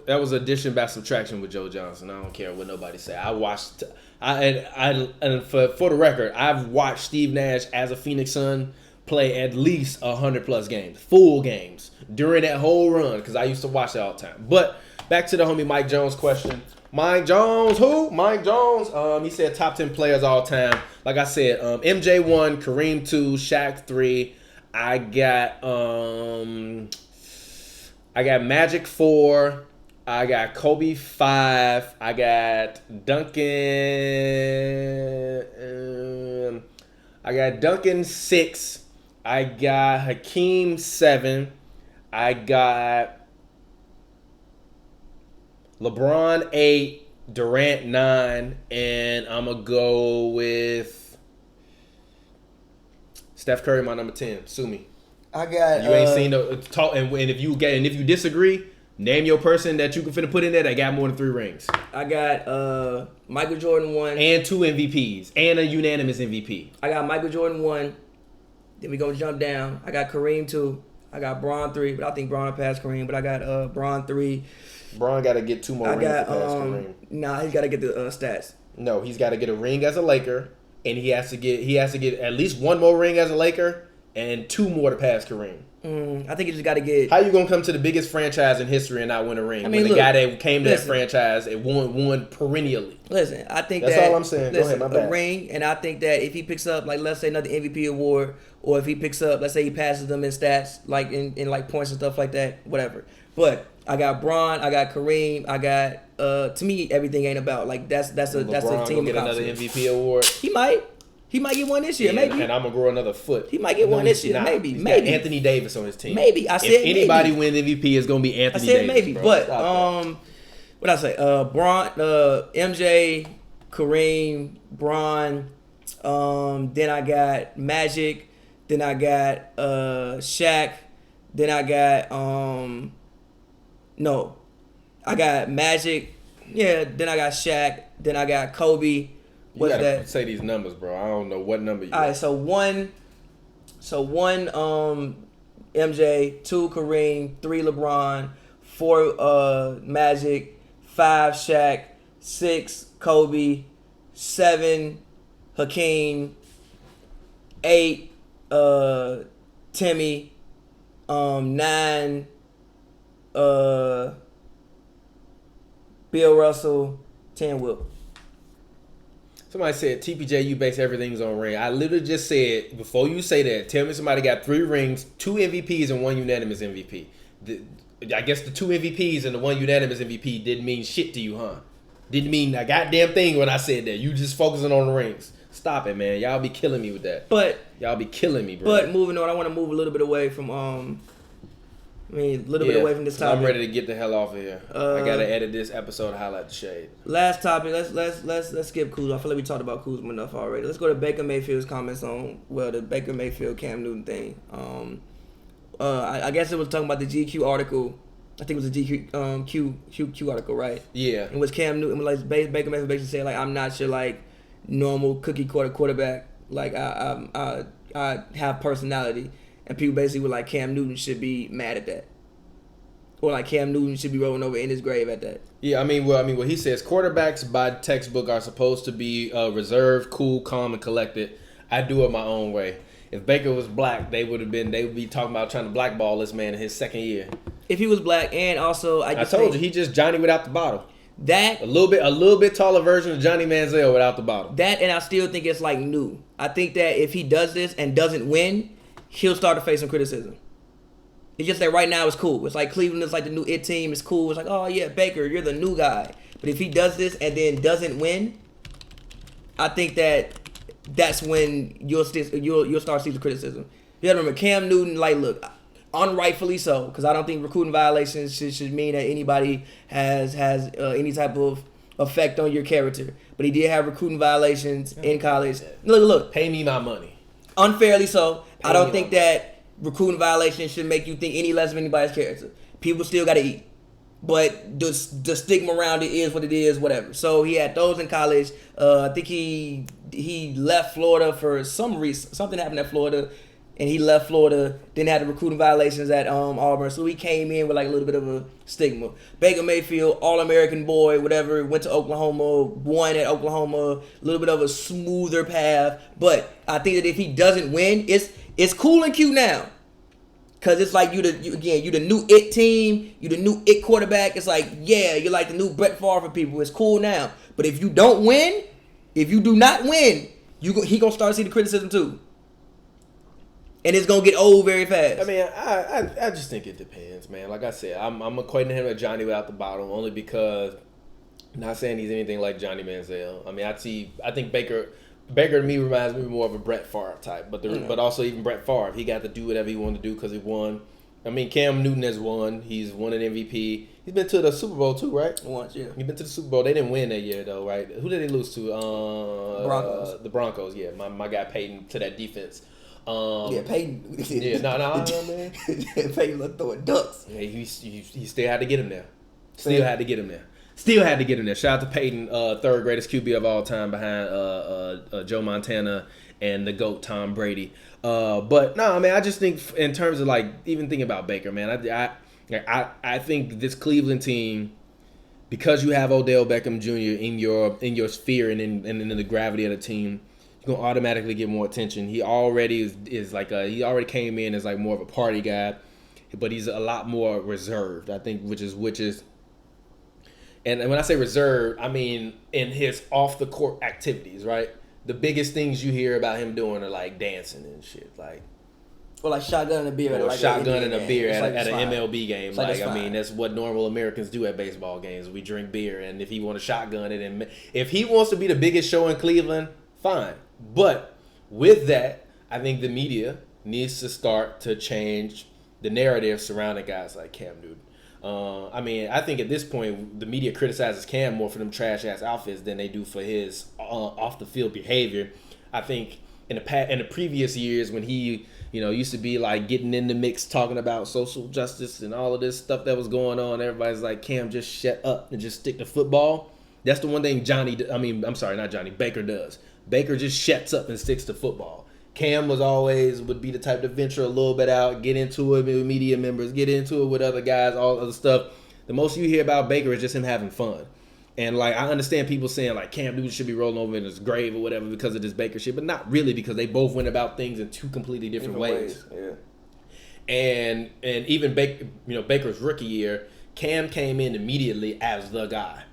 that was addition by subtraction with Joe Johnson. I don't care what nobody say. I watched. And for the record, I've watched Steve Nash as a Phoenix Sun play at least 100+ games, full games, during that whole run, because I used to watch it all the time. But back to the homie Mike Jones question. Mike Jones, who? Mike Jones. He said top 10 players all time. Like I said, MJ 1, Kareem 2, Shaq 3. I got Magic 4. I got Kobe 5. I got Duncan 6. I got Hakeem 7. I got LeBron 8, Durant 9, and I'm gonna go with Steph Curry, my number 10. Sue me. I got. You ain't seen the talk, and if you disagree, name your person that you can finna put in there that got more than 3 rings. I got Michael Jordan 1 and 2 MVPs and a unanimous MVP. I got Michael Jordan 1. Then we gonna jump down. I got Kareem 2. I got Bron 3, but I think Bron passed Kareem. But I got Bron 3. Bron got to get 2 more rings to pass Kareem. Nah, he's got to get the stats. No, he's got to get a ring as a Laker, and he has to get at least 1 more ring as a Laker and 2 more to pass Kareem. I think you just got to get. How you gonna come to the biggest franchise in history and not win a ring? When the guy that came to that franchise and won perennially. Listen, I think that's all I'm saying. Go ahead, my bad. A ring, and I think that if he picks up, like, let's say another MVP award, or if he picks up, let's say he passes them in stats, like in like points and stuff like that, whatever. But I got Bron, I got Kareem, I got to me everything ain't about like that's a team. Get another MVP award. He might get one this year, maybe. And I'm gonna grow another foot. He might get one this year, maybe. He's got Anthony Davis on his team. Maybe. I said if anybody win MVP, it's gonna be Anthony Davis. I said maybe, bro. But what I say? Bron, MJ, Kareem, Bron. Then I got Magic. Then I got Shaq. Then I got I got Magic. Yeah. Then I got Shaq. Then I got Kobe. You gotta say these numbers, bro. I don't know what number you. All right, so one MJ, 2 Kareem, 3 LeBron, 4 Magic, 5 Shaq, 6 Kobe, 7 Hakeem, 8, Timmy, 9, Bill Russell, 10 Will. Somebody said, TPJ, you base everything's on ring. I literally just said, before you say that, tell me somebody got 3 rings, 2 MVPs, and 1 unanimous MVP. I guess the 2 MVPs and the 1 unanimous MVP didn't mean shit to you, huh? Didn't mean a goddamn thing when I said that. You just focusing on the rings. Stop it, man. Y'all be killing me with that. But y'all be killing me, bro. But moving on, I want to move a little bit away from bit away from this topic. I'm ready to get the hell off of here. I gotta edit this episode to highlight the shade. Last topic. Let's skip Kuzma. I feel like we talked about Kuzma enough already. Let's go to Bakermayfield's comments on the Bakermayfield Cam Newton thing. I guess it was talking about the GQ article. I think it was a GQ article, right? Yeah. In which Cam Newton, like Bakermayfield basically said, like, I'm not your like normal cookie cutter quarterback. Like I have personality. And people basically were like, Cam Newton should be mad at that. Or like Cam Newton should be rolling over in his grave at that. Yeah, I mean, what he says, quarterbacks by textbook are supposed to be reserved, cool, calm, and collected. I do it my own way. If Baker was black, they would be talking about trying to blackball this man in his second year. If he was black, and also I told you, he just Johnny without the bottle. That a little bit taller version of Johnny Manziel without the bottle. That, and I still think it's like new. I think that if he does this and doesn't win, he'll start to face some criticism. It's just that right now it's cool. It's like Cleveland is like the new it team. It's cool. It's like, oh yeah, Baker, you're the new guy. But if he does this and then doesn't win, I think that's when you'll start to see the criticism. You gotta remember, Cam Newton, like, look, unrightfully so, because I don't think recruiting violations should mean that anybody has any type of effect on your character. But he did have recruiting violations in college. Look, pay me my money. Unfairly so. I don't think that recruiting violations should make you think any less of anybody's character. People still got to eat. But the stigma around it is what it is, whatever. So he had those in college. I think he left Florida for some reason. Something happened at Florida, and he left Florida. Then had the recruiting violations at Auburn. So he came in with like a little bit of a stigma. Bakermayfield, All-American boy, whatever. Went to Oklahoma, won at Oklahoma. A little bit of a smoother path. But I think that if he doesn't win, it's cool and cute now. Cause it's like you the new it team, you the new it quarterback. It's like, yeah, you're like the new Brett Favre for people. It's cool now. But if you don't win, if you do not win, he gonna start to see the criticism too. And it's gonna get old very fast. I mean, I just think it depends, man. Like I said, I'm equating him with Johnny without the bottle only because I'm not saying he's anything like Johnny Manziel. I mean, I think Baker to me reminds me more of a Brett Favre type, but also even Brett Favre, he got to do whatever he wanted to do because he won. I mean, Cam Newton has won. He's won an MVP. He's been to the Super Bowl too, right? Once, yeah. He's been to the Super Bowl. They didn't win that year though, right? Who did they lose to? Broncos. The Broncos. Yeah, my guy Peyton to that defense. Peyton. Yeah, no, man. Peyton looked throwing ducks. Yeah, he still had to get him there. Still had to get him there. Shout out to Peyton, third greatest QB of all time behind Joe Montana and the GOAT Tom Brady. But no, I mean, I just think in terms of like even thinking about Baker, man, I think this Cleveland team, because you have Odell Beckham Jr. in your sphere and in the gravity of the team, you're gonna automatically get more attention. He already is like he already came in as like more of a party guy, but he's a lot more reserved, I think, which is. And when I say reserved, I mean in his off-the-court activities, right? The biggest things you hear about him doing are like dancing and shit, like. Or like shotgun and a beer. Or like shotgun and a beer at an fine. MLB game. Like I mean, that's what normal Americans do at baseball games. We drink beer, and if he want to shotgun it, and if he wants to be the biggest show in Cleveland, fine. But with that, I think the media needs to start to change the narrative surrounding guys like Cam Newton. I mean, I think at this point, the media criticizes Cam more for them trash-ass outfits than they do for his off-the-field behavior. I think in the previous years when he, used to be like getting in the mix, talking about social justice and all of this stuff that was going on, everybody's like, Cam, just shut up and just stick to football. That's the one thing Baker does. Baker just shuts up and sticks to football. Cam would be the type to venture a little bit out, get into it with media members, get into it with other guys, all other stuff. The most you hear about Baker is just him having fun. And like I understand people saying like Cam Newton should be rolling over in his grave or whatever because of this Baker shit, but not really because they both went about things in two completely different ways. Yeah. And even Baker's rookie year, Cam came in immediately as the guy.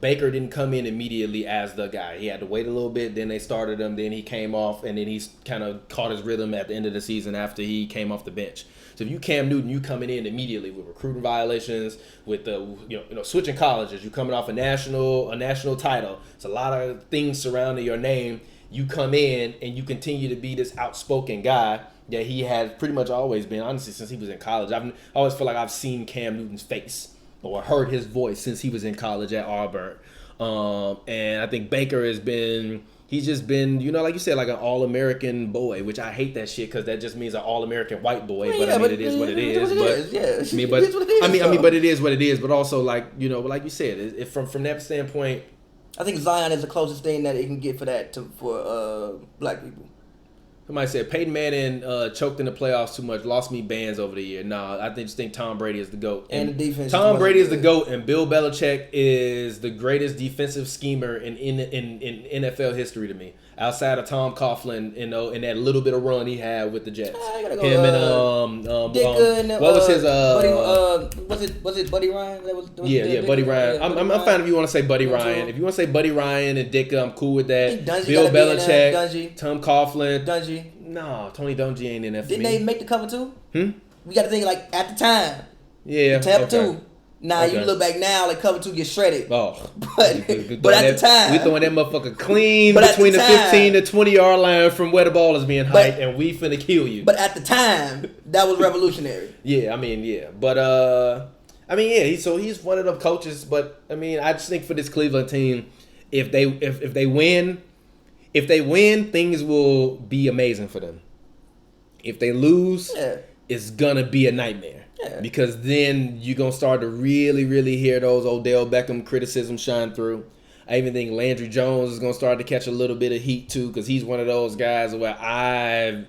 Baker didn't come in immediately as the guy. He had to wait a little bit. Then they started him. Then he came off, and then he's kind of caught his rhythm at the end of the season after he came off the bench. So if you Cam Newton, you coming in immediately with recruiting violations, with the switching colleges. You coming off a national title. It's a lot of things surrounding your name. You come in and you continue to be this outspoken guy that he has pretty much always been. Honestly, since he was in college, I always feel like I've seen Cam Newton's face or heard his voice since he was in college at Auburn. And I think Baker he's just been, like you said, like an all-American boy, which I hate that shit because that just means an all-American white boy. But it is what it is. But it is what it is. But also, like you said, from that standpoint, I think Zion is the closest thing that it can get for that for black people. Somebody said Peyton Manning choked in the playoffs too much, lost me bands over the year. Nah, I just think Tom Brady is the GOAT. And the defense. Tom Brady is the GOAT, and Bill Belichick is the greatest defensive schemer in NFL history to me. Outside of Tom Coughlin, in that little bit of run he had with the Jets. Him and what was his was it Buddy Ryan? Buddy Ryan. I'm fine if you want to say Buddy Ryan. If you want to say Buddy Ryan and Ditka, I'm cool with that. Bill Belichick, Tom Coughlin. Dungy. No, Tony Dungy ain't in that for me. Didn't they make the cover too? We got to think like at the time. Yeah. Tampa 2. Now you look back now, like cover 2 gets shredded. Oh, but at the time, we throwing that motherfucker clean between the 15 to 20 yard line from where the ball is being hiked, and we finna kill you. But at the time, that was revolutionary. He's one of them coaches. But I mean, I just think for this Cleveland team, if they win, things will be amazing for them. If they lose, it's gonna be a nightmare. Yeah. Because then you're going to start to really, really hear those Odell Beckham criticisms shine through. I even think Landry Jones is going to start to catch a little bit of heat too, because he's one of those guys where not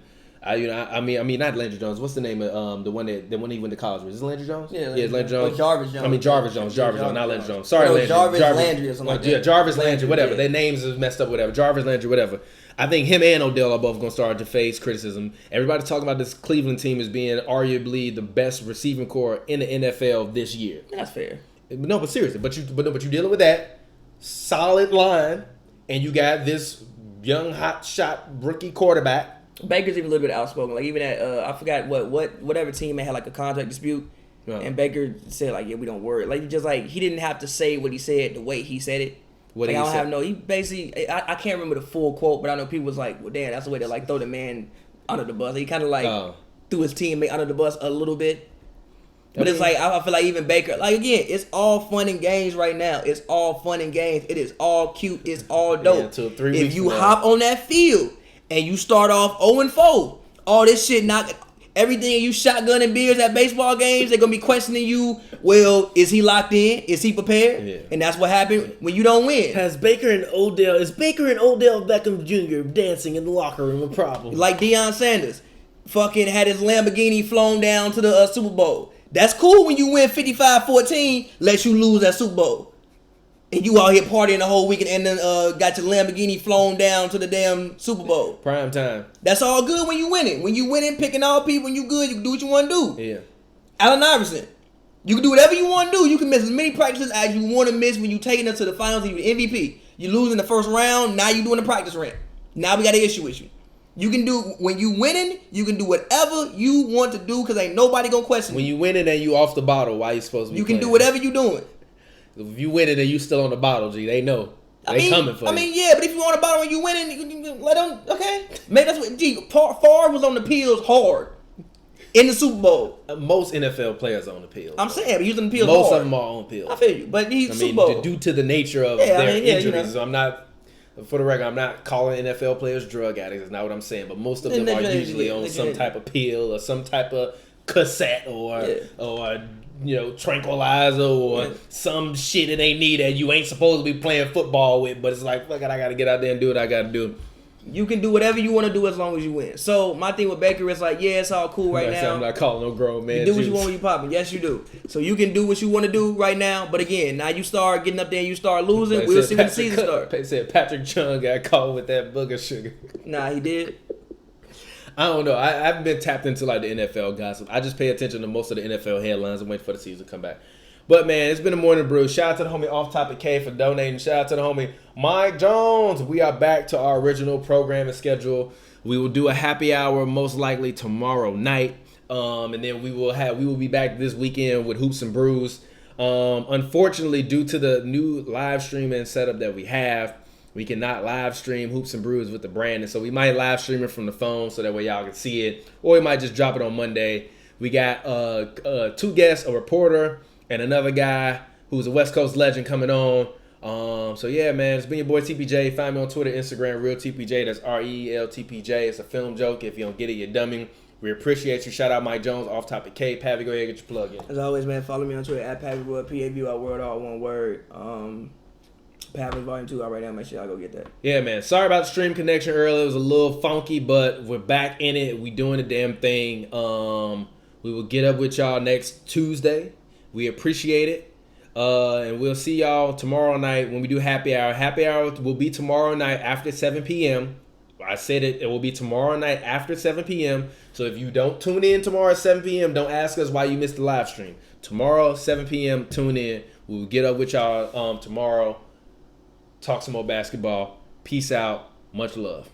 Landry Jones. What's the name of the one he went to college with? Is it Landry Jones? Yeah, it's Landry Jones. Jarvis Jones. Jarvis Jones, not Landry Jones. Sorry, Landry. Jarvis Landry or something like that. Yeah, Jarvis Landry, whatever. Their names is messed up, whatever. Jarvis Landry, whatever. I think him and Odell are both going to start to face criticism. Everybody's talking about this Cleveland team as being arguably the best receiving core in the NFL this year. That's fair. No, but seriously, but you dealing with that solid line, and you got this young hot shot rookie quarterback. Baker's even a little bit outspoken. Like even at I forgot whatever team had like a contract dispute, and Baker said like, yeah, we don't worry. Like just like he didn't have to say what he said the way he said it. What like, I don't have no. He basically, I can't remember the full quote, but I know people was like, well, damn, that's the way to like throw the man under the bus. He kind of like threw his teammate under the bus a little bit. But it's like I feel like even Baker, like again, it's all fun and games right now. It's all fun and games. It is all cute. It's all dope. If you hop on that field and you start off 0-4, all this shit everything you shotgunning beers at baseball games, they're gonna be questioning you. Well, is he locked in? Is he prepared? Yeah. And that's what happened when you don't win. Is Baker and Odell Beckham Jr. dancing in the locker room a problem? Like Deion Sanders, fucking had his Lamborghini flown down to the Super Bowl. That's cool when you win 55-14, let you lose that Super Bowl. And you out here partying the whole weekend and then got your Lamborghini flown down to the damn Super Bowl. Prime time. That's all good when you winning. When you winning, picking all people, when you good, you can do what you want to do. Yeah. Allen Iverson. You can do whatever you want to do. You can miss as many practices as you want to miss when you taking us to the finals and you MVP. You lose in the first round, now you doing the practice rant. Now we got an issue with you. You can do, when you winning, you can do whatever you want to do because ain't nobody going to question you. When you winning and you off the bottle, why you supposed to be You can playing? do whatever you doing. If you winning and you still on the bottle, G, they know. They coming for you. Yeah, but if you on the bottle and you winning, you let them, okay. Maybe that's what, Favre was on the pills hard in the Super Bowl. Most NFL players are on the pills. I'm saying, but he's on the pills Most hard. of them are on pills. I feel you, but he's Super Bowl. Due to the nature of their injuries. So I'm not, for the record, I'm not calling NFL players drug addicts. That's not what I'm saying. But most of them are usually on some type of pill or some type of cassette or tranquilizer or some shit that they need that you ain't supposed to be playing football with. But it's like, fuck it, I got to get out there and do what I got to do. You can do whatever you want to do as long as you win. So my thing with Baker is like, yeah, it's all cool right now. I'm not calling no grown man. You do what you want when you popping. Yes, you do. So you can do what you want to do right now. But again, now you start getting up there and you start losing. We'll see when the season starts. They said Patrick Chung got caught with that booger sugar. Nah, he did. I don't know. I haven't been tapped into like the NFL gossip. I just pay attention to most of the NFL headlines and wait for the season to come back. But man, it's been a morning brew. Shout out to the homie Off Topic K for donating. Shout out to the homie Mike Jones. We are back to our original program and schedule. We will do a happy hour most likely tomorrow night. And then we will be back this weekend with Hoops and Brews. Unfortunately, due to the new live streaming setup that we have, we cannot live stream Hoops and Brews with the brand. And so we might live stream it from the phone so that way y'all can see it. Or we might just drop it on Monday. We got 2 guests, a reporter, and another guy who's a West Coast legend coming on. So yeah, man, it's been your boy TPJ. Find me on Twitter, Instagram, Real TPJ. That's RELTPJ. It's a film joke. If you don't get it, you're dummy. We appreciate you. Shout out Mike Jones, Off Topic K. Pavy, go ahead and get your plug in. As always, man, follow me on Twitter at Pavy, P-A-V, all word, all one word. Pavy Volume 2 out right now. Make sure y'all go get that. Yeah, man. Sorry about the stream connection earlier. It was a little funky, but we're back in it. We doing the damn thing. We will get up with y'all next Tuesday. We appreciate it. And we'll see y'all tomorrow night when we do happy hour. Happy hour will be tomorrow night after 7 p.m. I said it will be tomorrow night after 7 p.m. So if you don't tune in tomorrow at 7 p.m., don't ask us why you missed the live stream. Tomorrow, 7 p.m., tune in. We'll get up with y'all tomorrow. Talk some more basketball. Peace out. Much love.